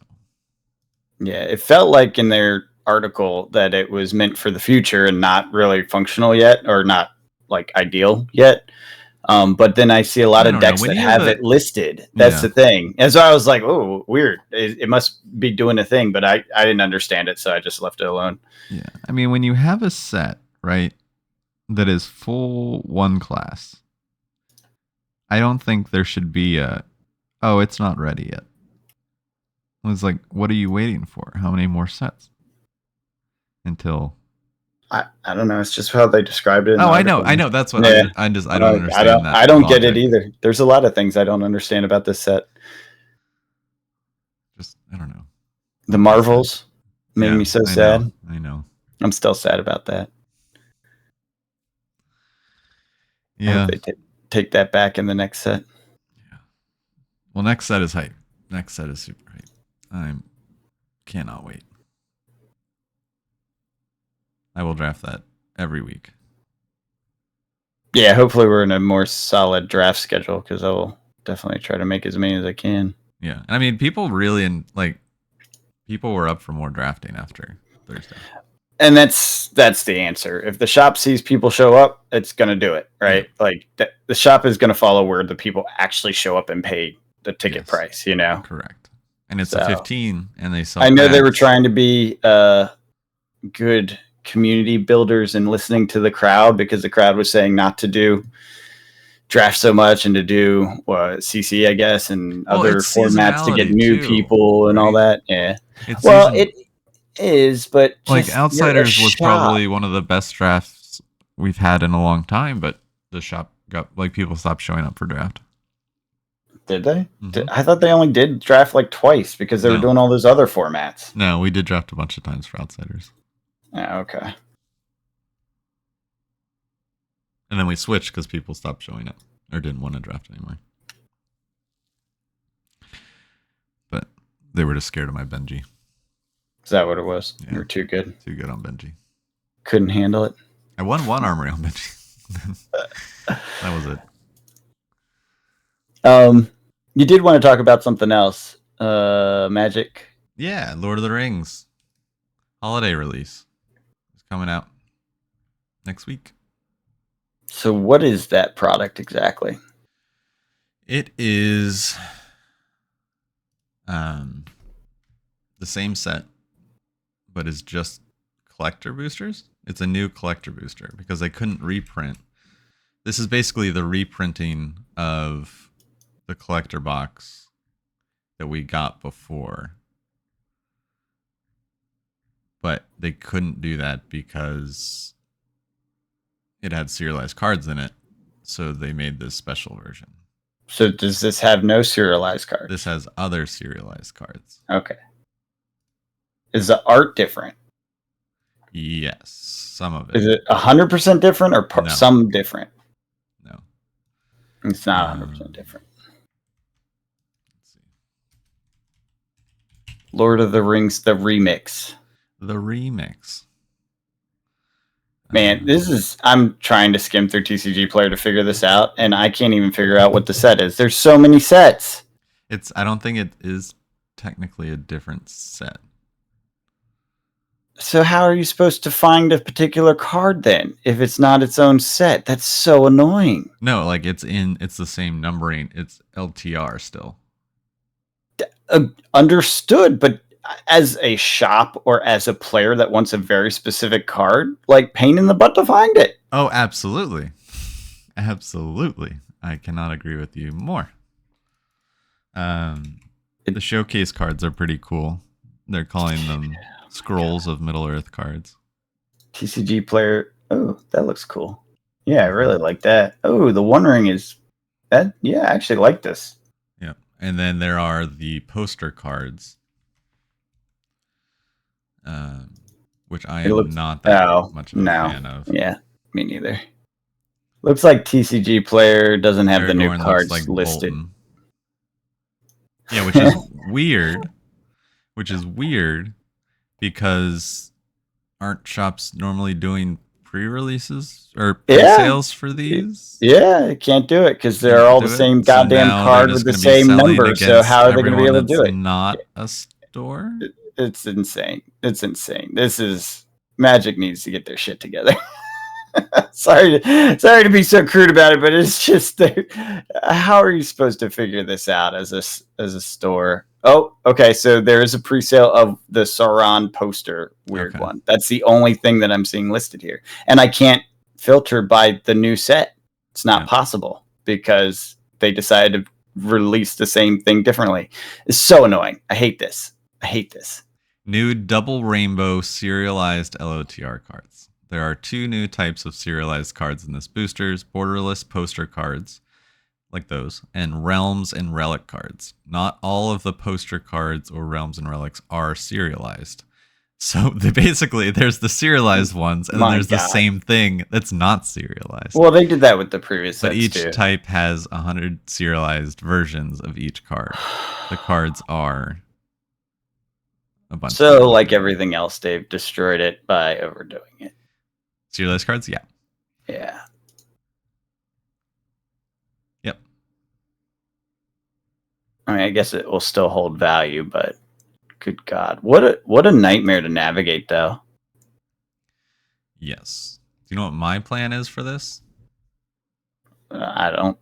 Yeah, it felt like in their article that it was meant for the future and not really functional yet, or not like ideal yet. But then I see a lot of decks that have it listed. That's the thing. And so I was like, oh, weird. It must be doing a thing, but I didn't understand it, so I just left it alone. Yeah. I mean, when you have a set, right, that is full one class, I don't think there should be it's not ready yet. It's like, what are you waiting for? How many more sets? Until... I don't know. It's just how they described it. I know. That's what I don't understand. I don't get it either. There's a lot of things I don't understand about this set. Just, I don't know. The Marvels made me so sad. I know. I'm still sad about that. Yeah. I hope they take that back in the next set. Yeah. Well, next set is hype. Next set is super hype. I cannot wait. I will draft that every week. Yeah, hopefully we're in a more solid draft schedule because I will definitely try to make as many as I can. Yeah. I mean, people really, people were up for more drafting after Thursday. And that's the answer. If the shop sees people show up, it's going to do it, right? Yeah. Like the shop is going to follow where the people actually show up and pay the ticket price, you know? Correct. And it's So, a 15 and they sell I know they were packs. trying to be good community builders and listening to the crowd, because the crowd was saying not to do draft so much and to do CC, I guess, and other it's formats to get seasonality new too, people and all right? that. Yeah. It's Well, season. it is, but Like just you're a Outsiders was shop. probably one of the best drafts we've had in a long time, but the shop got like people stopped showing up for draft. Did they? Mm-hmm. I thought they only did draft like twice because they were No. doing all those other formats. No, we did draft a bunch of times for Outsiders. Yeah, okay. And then we switched because people stopped showing up or didn't want to draft anymore. But they were just scared of my Benji. Is that what it was? Yeah. You were too good. Too good on Benji. Couldn't handle it. I won one armory on Benji. That was it. You did want to talk about something else. Magic. Yeah, Lord of the Rings holiday release is coming out next week. So what is that product exactly? It is the same set, but is just collector boosters. It's a new collector booster because they couldn't reprint. This is basically the reprinting of the collector box that we got before. But they couldn't do that because it had serialized cards in it. So they made this special version. So does this have no serialized cards? This has other serialized cards. Okay. Is the art different? Yes, some of it. Is it 100% different or No. some different? No. It's not 100% different. Let's see. Lord of the Rings, the remix. The remix. Man, this is... I'm trying to skim through TCG Player to figure this out, and I can't even figure out what the set is. There's so many sets. I don't think it is technically a different set. So how are you supposed to find a particular card then if it's not its own set? That's so annoying. No, like it's the same numbering. It's LTR still. Understood, but as a shop or as a player that wants a very specific card, like pain in the butt to find it. Oh, absolutely. Absolutely. I cannot agree with you more. The showcase cards are pretty cool. They're calling them Scrolls of Middle-earth cards. TCG Player. Oh, that looks cool. Yeah, I really like that. Oh, the One Ring is... that. Yeah, I actually like this. Yeah. And then there are the poster cards. Which I am not that much of a fan of. Yeah, me neither. Looks like TCG Player doesn't have the new cards like listed. Bolton. Yeah, which is weird. Which is weird because aren't shops normally doing pre-releases or pre-sales for these? Yeah, can't do it because they're all the same goddamn card with the same number. So how are they going to be able to do it? Not a store. It's insane. It's insane. This is... Magic needs to get their shit together. sorry to be so crude about it, but it's just how are you supposed to figure this out as a store? Oh, okay. So there is a pre-sale of the Sauron poster, weird one. That's the only thing that I'm seeing listed here, and I can't filter by the new set. It's not possible because they decided to release the same thing differently. It's so annoying. I hate this. New double rainbow serialized LOTR cards. There are two new types of serialized cards in this boosters: borderless poster cards, like those, and realms and relic cards. Not all of the poster cards or realms and relics are serialized. So there's the serialized ones, and then there's the same thing that's not serialized. Well, they did that with the previous sets, but each type has 100 serialized versions of each card. The cards are a bunch. So, like everything else, they've destroyed it by overdoing it. Serialized cards? Yeah. Yeah. Yep. I mean, I guess it will still hold value, but good God. What a nightmare to navigate, though. Yes. Do you know what my plan is for this? I don't.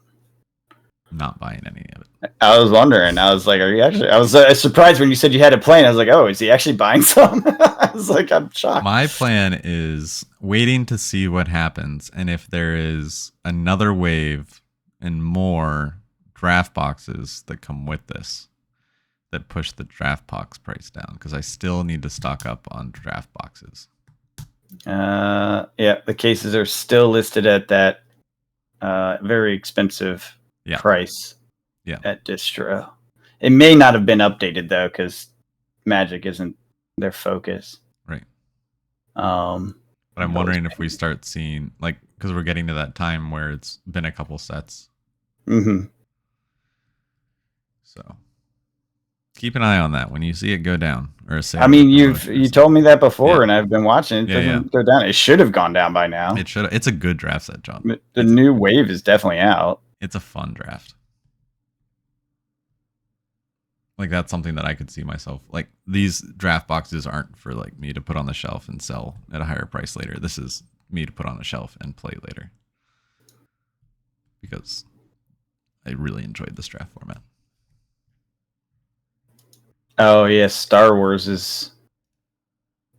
Not buying any of it. I was wondering. I was like, "Are you actually?" I was surprised when you said you had a plane. I was like, "Oh, is he actually buying some?" I was like, "I'm shocked." My plan is waiting to see what happens, and if there is another wave and more draft boxes that come with this that push the draft box price down, because I still need to stock up on draft boxes. Yeah, the cases are still listed at that very expensive price. Yeah. At distro. It may not have been updated though, because Magic isn't their focus. Right. But I'm wondering if we start seeing, like, because we're getting to that time where it's been a couple sets. Mm-hmm. So keep an eye on that when you see it go down or say. I mean, you told me that before, and I've been watching. It doesn't go down. It should have gone down by now. It should. It's a good draft set, John. The new wave is definitely out. It's a fun draft. Like, that's something that I could see myself. Like, these draft boxes aren't for like me to put on the shelf and sell at a higher price later. This is me to put on a shelf and play later, because I really enjoyed this draft format. Oh yes, Star Wars is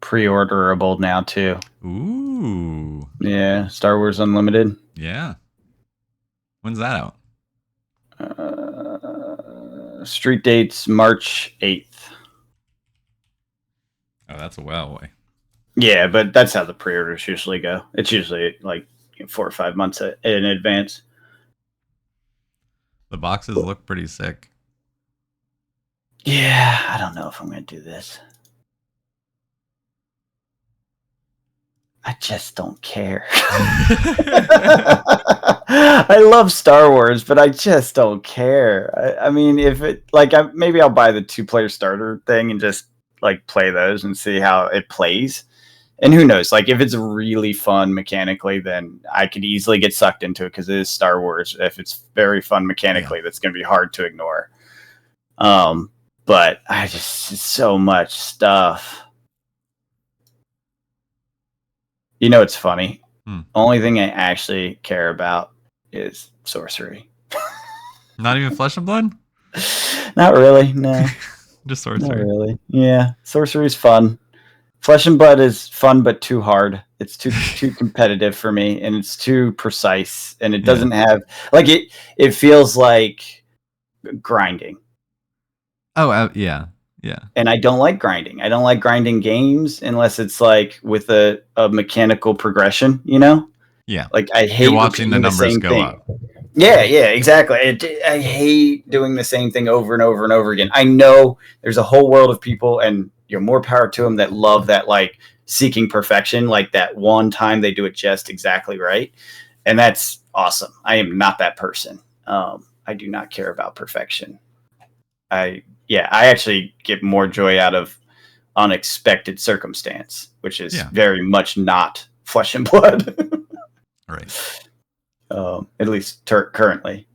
pre-orderable now too. Ooh. Yeah, Star Wars Unlimited. Yeah. When's that out? Street date's March 8th. Oh, that's a while away. Yeah, but that's how the pre-orders usually go. It's usually like 4 or 5 months in advance. The boxes look pretty sick. Yeah, I don't know if I'm going to do this. I just don't care. I love Star Wars, but I just don't care. I mean, if it like, maybe I'll buy the 2-player starter thing and just like play those and see how it plays. And who knows? Like, if it's really fun mechanically, then I could easily get sucked into it because it is Star Wars. If it's very fun mechanically, that's going to be hard to ignore. But it's so much stuff. You know, it's funny. Only thing I actually care about is sorcery. Not even Flesh and Blood? Not really, no. Just sorcery. Not really. Yeah, sorcery is fun. Flesh and Blood is fun, but too hard. It's too competitive for me, and it's too precise, and it doesn't have like it feels like grinding. Oh, yeah. Yeah. And I don't like grinding. I don't like grinding games unless it's like with a mechanical progression, you know? Yeah. Like, I hate You're watching the numbers go up. Yeah, exactly. I hate doing the same thing over and over and over again. I know there's a whole world of people, and more power to them, that love that, like, seeking perfection, like that one time they do it just exactly right. And that's awesome. I am not that person. I do not care about perfection. I actually get more joy out of unexpected circumstance, which is very much not Flesh and Blood. Right. At least currently.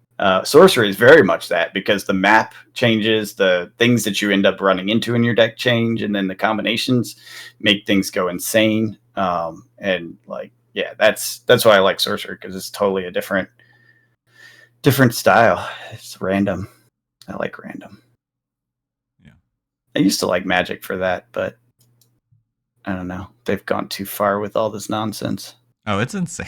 Sorcery is very much that, because the map changes, the things that you end up running into in your deck change, and then the combinations make things go insane. And like, yeah, that's why I like sorcery, because it's totally a different style. It's random. I like random. Yeah. I used to like Magic for that, but I don't know. They've gone too far with all this nonsense. Oh, it's insane.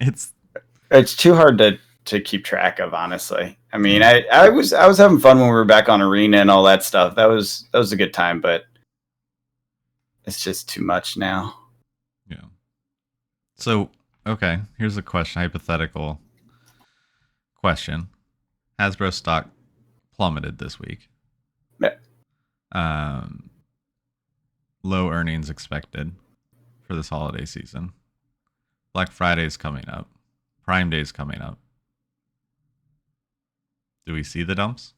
It's too hard to keep track of, honestly. I mean, I was having fun when we were back on Arena and all that stuff. That was a good time, but it's just too much now. Yeah. So, okay, here's a question, hypothetical question. Hasbro stock plummeted this week. Yeah. Low earnings expected for this holiday season. Black Friday's coming up. Prime Day's coming up. Do we see the dumps?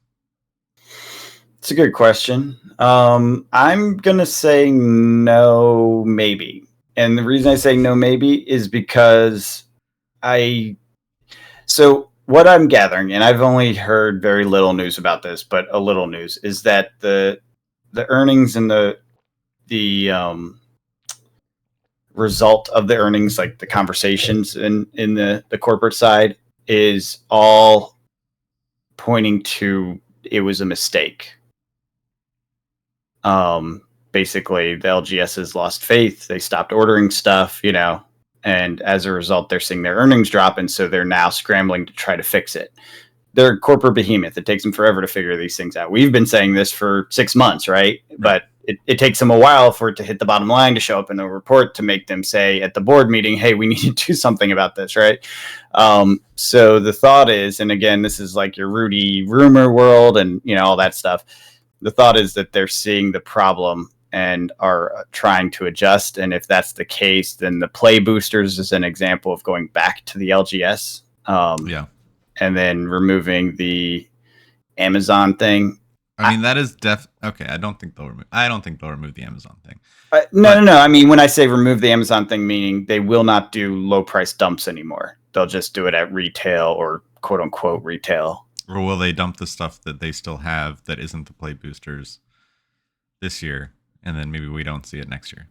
It's a good question. I'm going to say no, maybe. And the reason I say no, maybe, is because so what I'm gathering, and I've only heard very little news about this, but a little news, is that the earnings and the result of the earnings, like the conversations in the corporate side, is all pointing to it was a mistake. Basically, the LGSs lost faith. They stopped ordering stuff, and as a result, they're seeing their earnings drop, and so they're now scrambling to try to fix it. They're a corporate behemoth. It takes them forever to figure these things out. We've been saying this for 6 months, right? But it takes them a while for it to hit the bottom line, to show up in a report, to make them say at the board meeting, hey, we need to do something about this, right? So the thought is, and again, this is like your Rudy rumor world and all that stuff. The thought is that they're seeing the problem and are trying to adjust. And if that's the case, then the play boosters is an example of going back to the LGS. And then removing the Amazon thing. I mean, that is okay. I don't think they'll remove the Amazon thing. No. I mean, when I say remove the Amazon thing, meaning they will not do low price dumps anymore. They'll just do it at retail, or quote unquote retail. Or will they dump the stuff that they still have that isn't the play boosters this year, and then maybe we don't see it next year?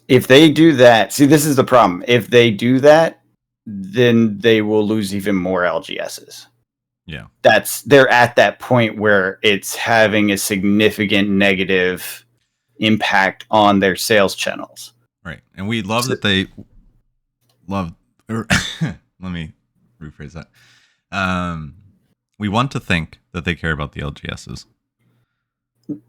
If they do that, see, this is the problem. If they do that, then they will lose even more LGSs. Yeah. They're at that point where it's having a significant negative impact on their sales channels. Right. And we love that they love, let me rephrase that. We want to think that they care about the LGSs.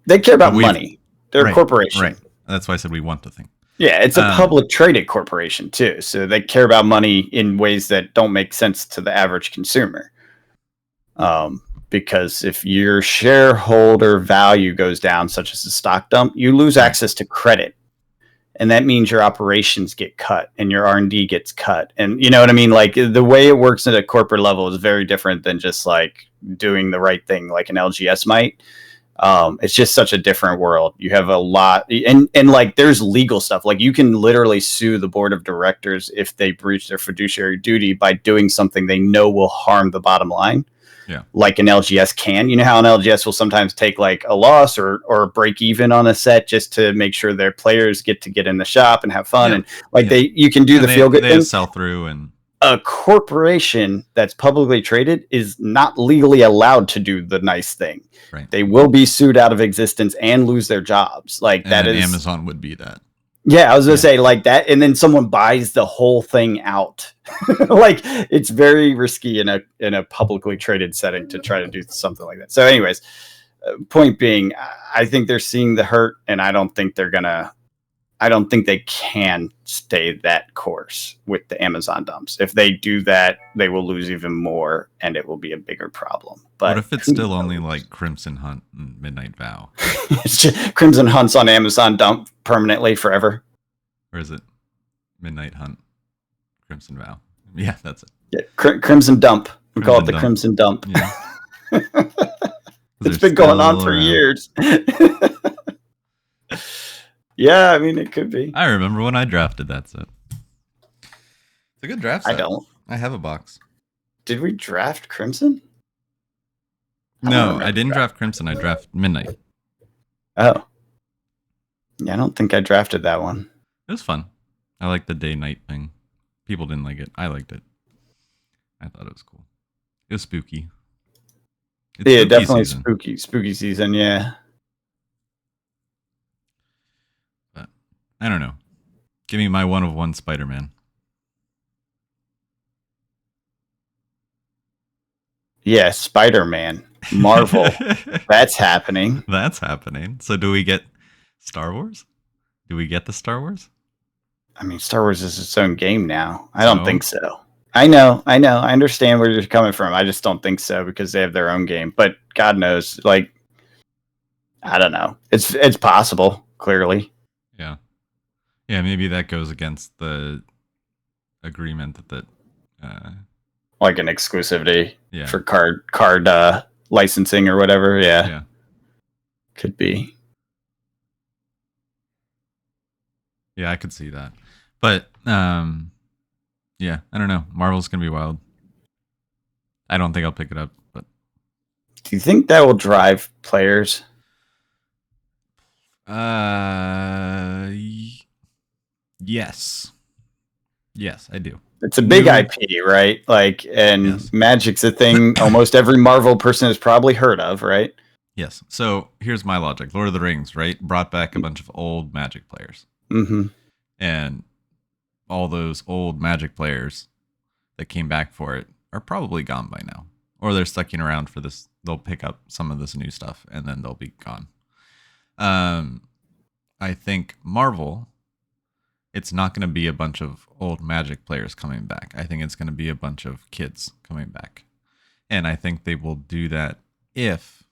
They care about money. They're a corporation. Right. That's why I said we want to think. Yeah, it's a public traded corporation too. So they care about money in ways that don't make sense to the average consumer. Because if your shareholder value goes down, such as a stock dump, you lose access to credit. And that means your operations get cut and your R&D gets cut. And you know what I mean? Like, the way it works at a corporate level is very different than just like doing the right thing like an LGS might. It's just such a different world. You have a lot, and like there's legal stuff. Like, you can literally sue the board of directors if they breach their fiduciary duty by doing something they know will harm the bottom line. Yeah. Like an LGS can. You know how an LGS will sometimes take like a loss or break even on a set just to make sure their players get in the shop and have fun. And like you can do the feel good thing. Sell through. And a corporation that's publicly traded is not legally allowed to do the nice thing. Right. They will be sued out of existence and lose their jobs. Like, that is Amazon would be that. Yeah, I was gonna say like that, and then someone buys the whole thing out. Like, it's very risky in a publicly traded setting to try to do something like that. So, anyways, point being, I think they're seeing the hurt, and I don't think they can stay that course with the Amazon dumps. If they do that, they will lose even more, and it will be a bigger problem. But what if it's still only like Crimson Hunt and Midnight Vow? It's just Crimson Hunt's on Amazon dump permanently forever. Or is it Midnight Hunt, Crimson Vow? Yeah, that's it. Yeah, Crimson Dump. We call it the Crimson Dump. Yeah. It's been going on for years. Yeah, I mean, it could be. I remember when I drafted that set. It's a good draft set. I don't. I have a box. Did we draft Crimson? No, I didn't draft Crimson. I drafted Midnight. Oh. Yeah, I don't think I drafted that one. It was fun. I liked the day-night thing. People didn't like it. I liked it. I thought it was cool. It was spooky. It's spooky definitely season. Spooky season, yeah. But I don't know. Give me my 1/1 Spider-Man. Yeah, Spider-Man. Marvel. That's happening. That's happening. So do we get Star Wars? Do we get the Star Wars? I mean, Star Wars is its own game now. I don't think so. I know. I understand where you're coming from. I just don't think so, because they have their own game. But God knows, like, I don't know. It's possible, clearly. Yeah. Yeah, maybe that goes against the agreement that like an exclusivity for card licensing or whatever. Yeah. Could be. Yeah, I could see that. But yeah, I don't know. Marvel's gonna be wild. I don't think I'll pick it up, but do you think that will drive players? Yes. Yes, I do. It's a big IP, right? Like, and Yes. Magic's a thing almost every Marvel person has probably heard of, right? Yes. So here's my logic. Lord of the Rings, right? Brought back a bunch of old Magic players. Mm-hmm. And all those old Magic players that came back for it are probably gone by now. Or they're sticking around for this. They'll pick up some of this new stuff and then they'll be gone. I think Marvel, it's not going to be a bunch of old Magic players coming back. I think it's going to be a bunch of kids coming back. And I think they will do that if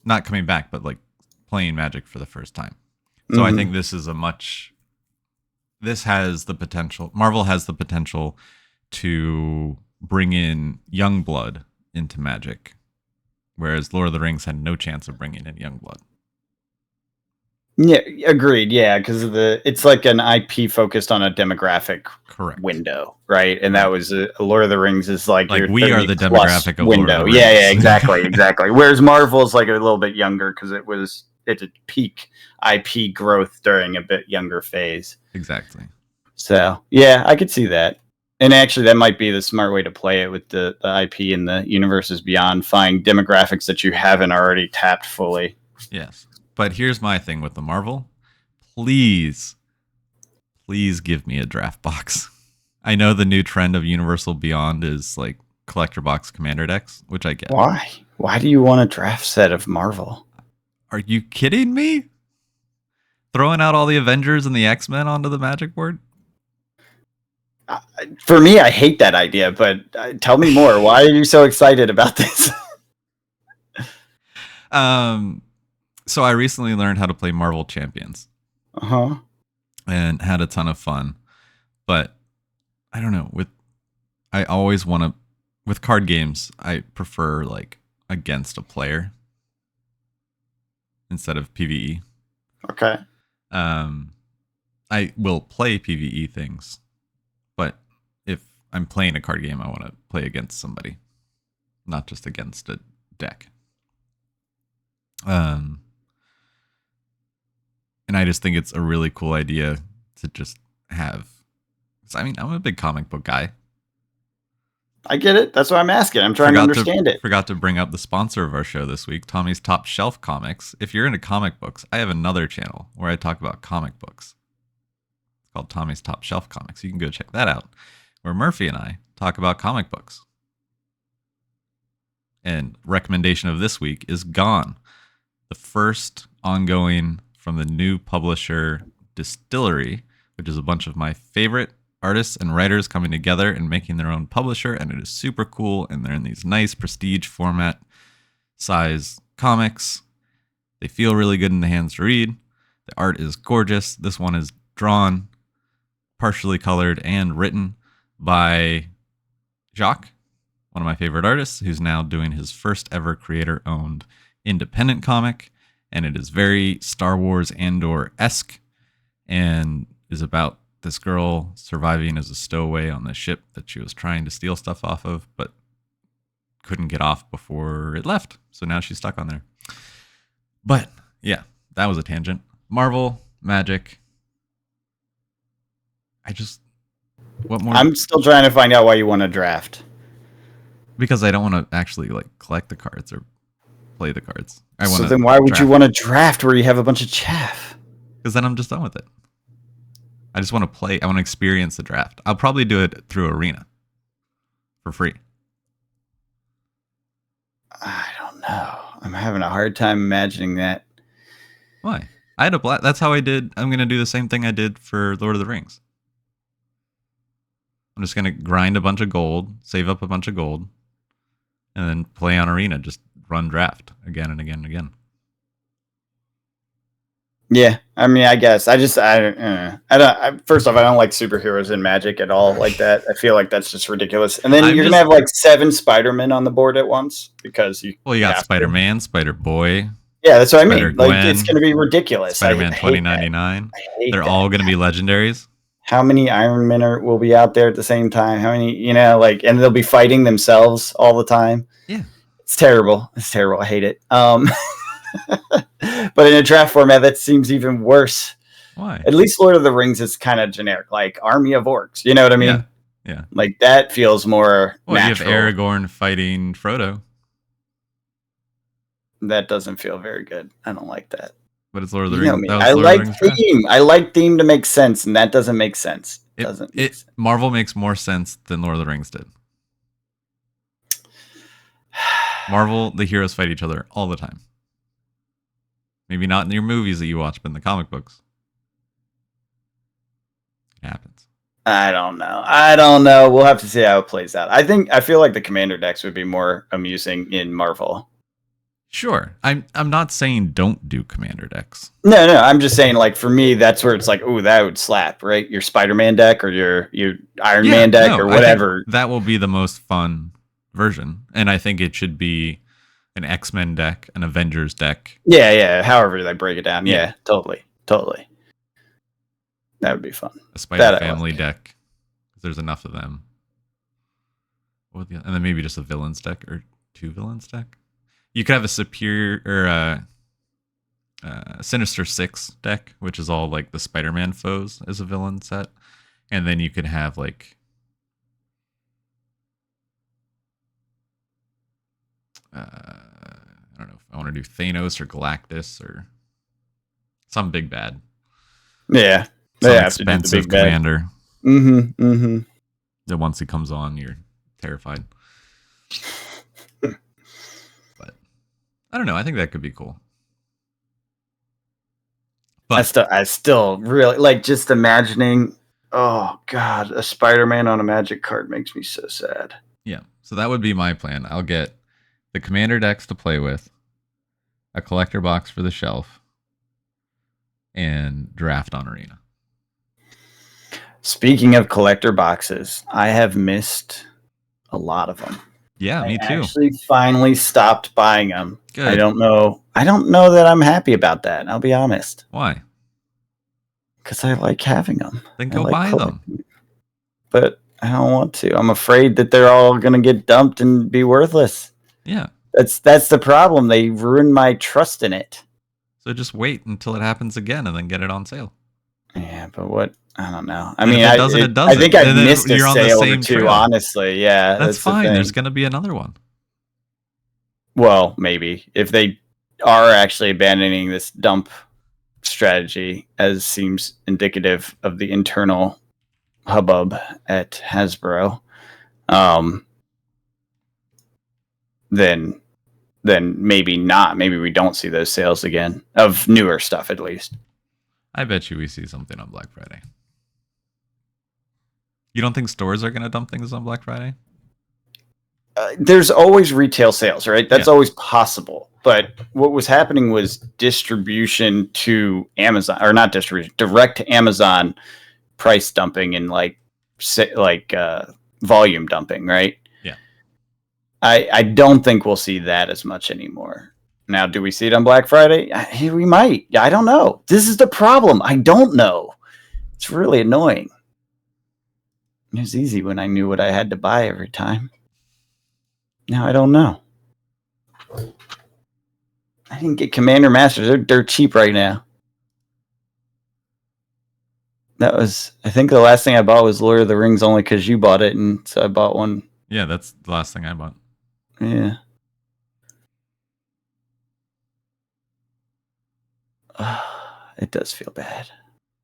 not coming back, but like playing Magic for the first time. So I think this is this has the potential, Marvel has the potential to bring in young blood into Magic, whereas Lord of the Rings had no chance of bringing in young blood. Yeah, agreed. Yeah, because it's like an IP focused on a demographic Correct. window, right? And that was Lord of the Rings is like Like your we are the demographic of window. Lord of the Yeah, Rings. yeah, exactly, exactly. Whereas Marvel's like a little bit younger because it's a peak IP growth during a bit younger phase. Exactly. So yeah, I could see that. And actually, that might be the smart way to play it with the IP and the universes beyond. Find demographics that you haven't already tapped fully. Yes. But here's my thing with the Marvel. Please give me a draft box. I know the new trend of Universal Beyond is like collector box commander decks, which I get. Why? Why do you want a draft set of Marvel? Are you kidding me? Throwing out all the Avengers and the X-Men onto the Magic board? For me, I hate that idea, but tell me more. Why are you so excited about this? So I recently learned how to play Marvel Champions. Uh-huh. And had a ton of fun. But I don't know, I always want to, with card games, I prefer like against a player instead of PvE. Okay. I will play PvE things, but if I'm playing a card game, I want to play against somebody, not just against a deck. And I just think it's a really cool idea to just have. I mean, I'm a big comic book guy. I get it. That's why I'm asking. I'm trying to understand it. Forgot to bring up the sponsor of our show this week, Tommy's Top Shelf Comics. If you're into comic books, I have another channel where I talk about comic books. It's called Tommy's Top Shelf Comics. You can go check that out, where Murphy and I talk about comic books. And recommendation of this week is Gone, the first ongoing from the new publisher Distillery, which is a bunch of my favorite artists and writers coming together and making their own publisher, and it is super cool. And they're in these nice prestige format size comics. They feel really good in the hands to read. The art is gorgeous. This one is drawn, partially colored, and written by Jacques, one of my favorite artists, who's now doing his first ever creator-owned independent comic. And it is very Star Wars Andor-esque and is about this girl surviving as a stowaway on the ship that she was trying to steal stuff off of, but couldn't get off before it left. So now she's stuck on there. But yeah, that was a tangent. Marvel, Magic. What more? I'm still trying to find out why you want to draft. Because I don't want to actually like collect the cards or play the cards. So then why would you want to draft where you have a bunch of chaff? Because then I'm just done with it. I just want to play. I want to experience the draft. I'll probably do it through Arena for free. I don't know. I'm having a hard time imagining that. Why? I had a blast. That's how I did. I'm going to do the same thing I did for Lord of the Rings. I'm just going to grind a bunch of gold, save up a bunch of gold, and then play on Arena. Just run draft again and again and again. Yeah, I mean, I guess I don't. First off, I don't like superheroes in Magic at all. Like that, I feel like that's just ridiculous. And then you're gonna have like 7 Spider-Men on the board at once because you. Well, you got Spider-Man, Spider-Boy. Yeah, that's what I mean. Like it's gonna be ridiculous. Spider-Man 2099. They're all gonna be legendaries. How many Iron Men will be out there at the same time? How many, and they'll be fighting themselves all the time. Yeah, it's terrible. It's terrible. I hate it. But in a draft format, that seems even worse. Why? At least Lord of the Rings is kind of generic, like Army of Orcs. You know what I mean? Yeah. Like that feels more Well, natural. you have Aragorn fighting Frodo. That doesn't feel very good. I don't like that. But it's Lord of the You know Rings. me. That was I Lord of the like Rings draft. theme. I like theme to make sense, and that doesn't make sense. Doesn't make sense. Marvel makes more sense than Lord of the Rings did. Marvel, the heroes fight each other all the time. Maybe not in your movies that you watch, but in the comic books. It happens. I don't know. We'll have to see how it plays out. I feel like the Commander decks would be more amusing in Marvel. Sure. I'm not saying don't do Commander decks. No. I'm just saying, like, for me, that's where it's like, ooh, that would slap, right? Your Spider-Man deck or your Iron Man deck or whatever. That will be the most fun version. And I think it should be an X-Men deck, an Avengers deck. Yeah. However they break it down. Yeah, totally. That would be fun. A Spider Family deck. There's enough of them. And then maybe just a villains deck or 2 villains deck. You could have a superior or Sinister Six deck, which is all like the Spider-Man foes as a villain set. And then you could have like I don't know if I want to do Thanos or Galactus or some big bad. Yeah. Some expensive commander. Mm-hmm. That once he comes on, you're terrified. But I don't know. I think that could be cool. But I still really like just imagining. Oh God, a Spider-Man on a Magic card makes me so sad. Yeah, so that would be my plan. I'll get the commander decks to play with, a collector box for the shelf, and draft on Arena. Speaking of collector boxes, I have missed a lot of them. Yeah, me too. I actually finally stopped buying them. Good. I don't know that I'm happy about that. I'll be honest. Why? Because I like having them. Then go buy them. But I don't want to. I'm afraid that they're all going to get dumped and be worthless. Yeah. That's the problem. They ruined my trust in it. So just wait until it happens again and then get it on sale. Yeah, but what? I don't know. I And mean, if it doesn't, it doesn't. I think I missed a you're on sale the or same two, trail. honestly. Yeah, that's fine. There's going to be another one. Well, maybe. If they are actually abandoning this dump strategy, as seems indicative of the internal hubbub at Hasbro, then maybe not. Maybe we don't see those sales again of newer stuff, at least. I bet you we see something on Black Friday. You don't think stores are going to dump things on Black Friday? There's always retail sales, right? That's always possible. But what was happening was distribution to Amazon, or not distribution, direct to Amazon price dumping and volume dumping, right? Yeah. I don't think we'll see that as much anymore. Now, do we see it on Black Friday? We might. I don't know. This is the problem. I don't know. It's really annoying. It was easy when I knew what I had to buy every time. Now I don't know. I didn't get Commander Masters. They're dirt cheap right now. I think the last thing I bought was Lord of the Rings only because you bought it, and so I bought one. Yeah, that's the last thing I bought. Yeah. It does feel bad,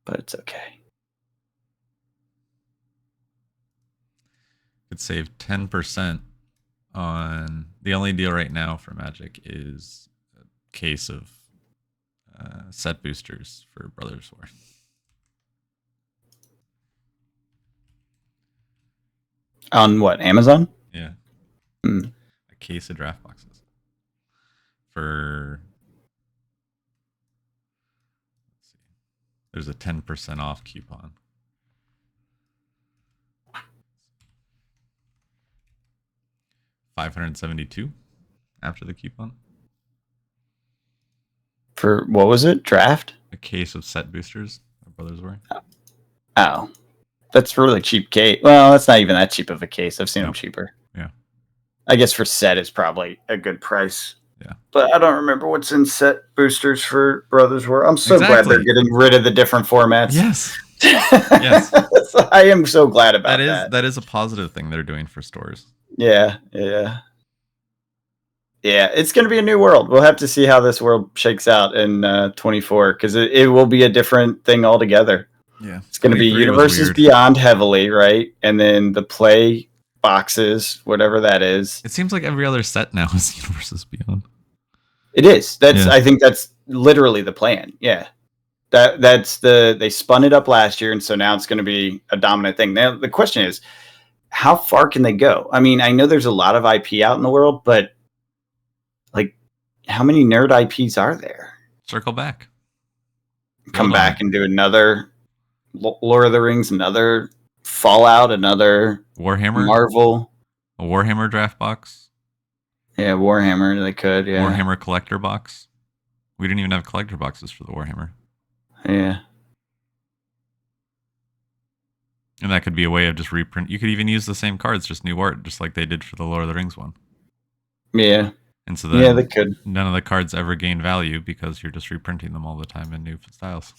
but it's okay. Could save 10% on the only deal right now for Magic is a case of set boosters for Brothers War. On what, Amazon? Yeah. A case of draft boxes for, let's see, there's a 10% off coupon. $572 after the coupon. For what was it? Draft? A case of set boosters of Brothers War. Oh, that's really cheap case. Well, that's not even that cheap of a case. I've seen them cheaper. Yeah. I guess for set is probably a good price. Yeah. But I don't remember what's in set boosters for Brothers War. I'm so glad they're Exactly. getting rid of the different formats. Yes. Yes. I am so glad about that. That is a positive thing they're doing for stores. Yeah, yeah. Yeah, it's going to be a new world. We'll have to see how this world shakes out in 24 because it will be a different thing altogether. Yeah. It's going to be 23 was Universes weird. Beyond heavily, right? And then the play boxes, whatever that is. It seems like every other set now is Universes Beyond. It is. Yeah. I think that's literally the plan. Yeah. They spun it up last year, and so now it's going to be a dominant thing. Now the question is, how far can they go? I mean, I know there's a lot of IP out in the world, but like, how many nerd IPs are there? Circle back. Come back and do another Lord of the Rings, another Fallout, another Warhammer, Marvel, a Warhammer draft box. Yeah, Warhammer. They could. Yeah, Warhammer collector box. We didn't even have collector boxes for the Warhammer. Yeah. And that could be a way of just reprint. You could even use the same cards, just new art, just like they did for the Lord of the Rings one. Yeah. And so then they could. None of the cards ever gain value because you're just reprinting them all the time in new styles.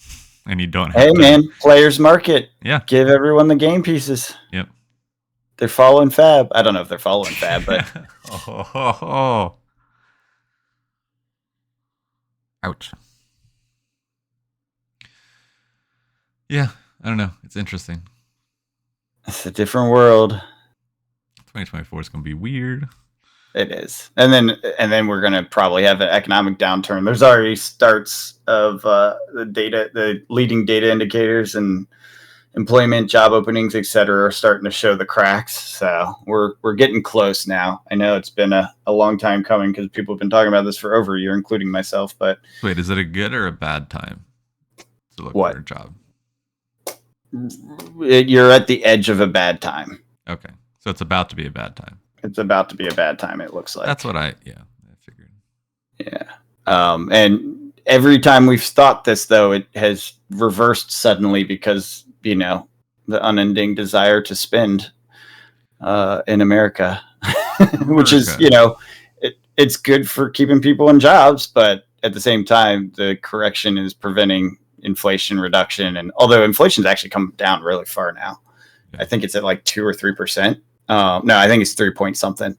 And you don't have Hey, man, players market. Yeah. Give everyone the game pieces. Yep. They're following Fab. I don't know if they're following Fab, but. Ouch. Yeah, I don't know. It's interesting. It's a different world. 2024 is going to be weird. It is. And then we're going to probably have an economic downturn. There's already starts of the leading data indicators and employment, job openings, etc., are starting to show the cracks. So we're getting close now. I know it's been a long time coming because people have been talking about this for over a year, including myself. But wait, is it a good or a bad time to look for a job? You're at the edge of a bad time. Okay, so it's about to be a bad time. It's about to be a bad time. It looks like. That's what I figured. Yeah. And every time we've thought this, though, it has reversed suddenly because, the unending desire to spend in America, which is, it's good for keeping people in jobs. But at the same time, the correction is preventing inflation reduction. And although inflation's actually come down really far now, I think it's at like 2 or 3%. No, I think it's 3 point something.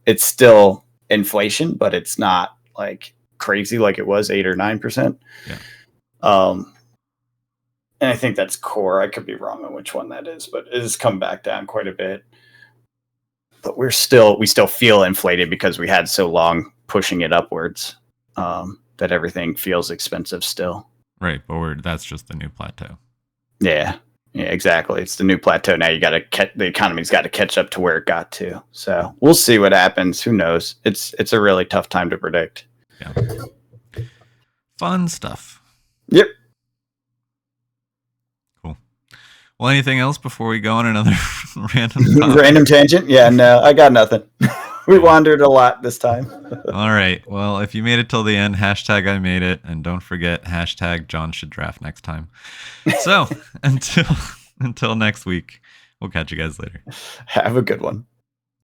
It's still inflation, but it's not like crazy like it was 8 or 9%. Yeah. And I think that's core. I could be wrong on which one that is, but it has come back down quite a bit. But we still feel inflated because we had so long pushing it upwards that everything feels expensive still. Right, but that's just the new plateau. Yeah. Yeah, exactly. It's the new plateau. Now the economy's got to catch up to where it got to. So we'll see what happens. Who knows? It's a really tough time to predict. Yeah. Fun stuff. Yep. Cool. Well, anything else before we go on another random random tangent? Yeah, no, I got nothing. We wandered a lot this time. All right. Well, if you made it till the end, #I made it. And don't forget, #John should draft next time. So until next week, we'll catch you guys later. Have a good one.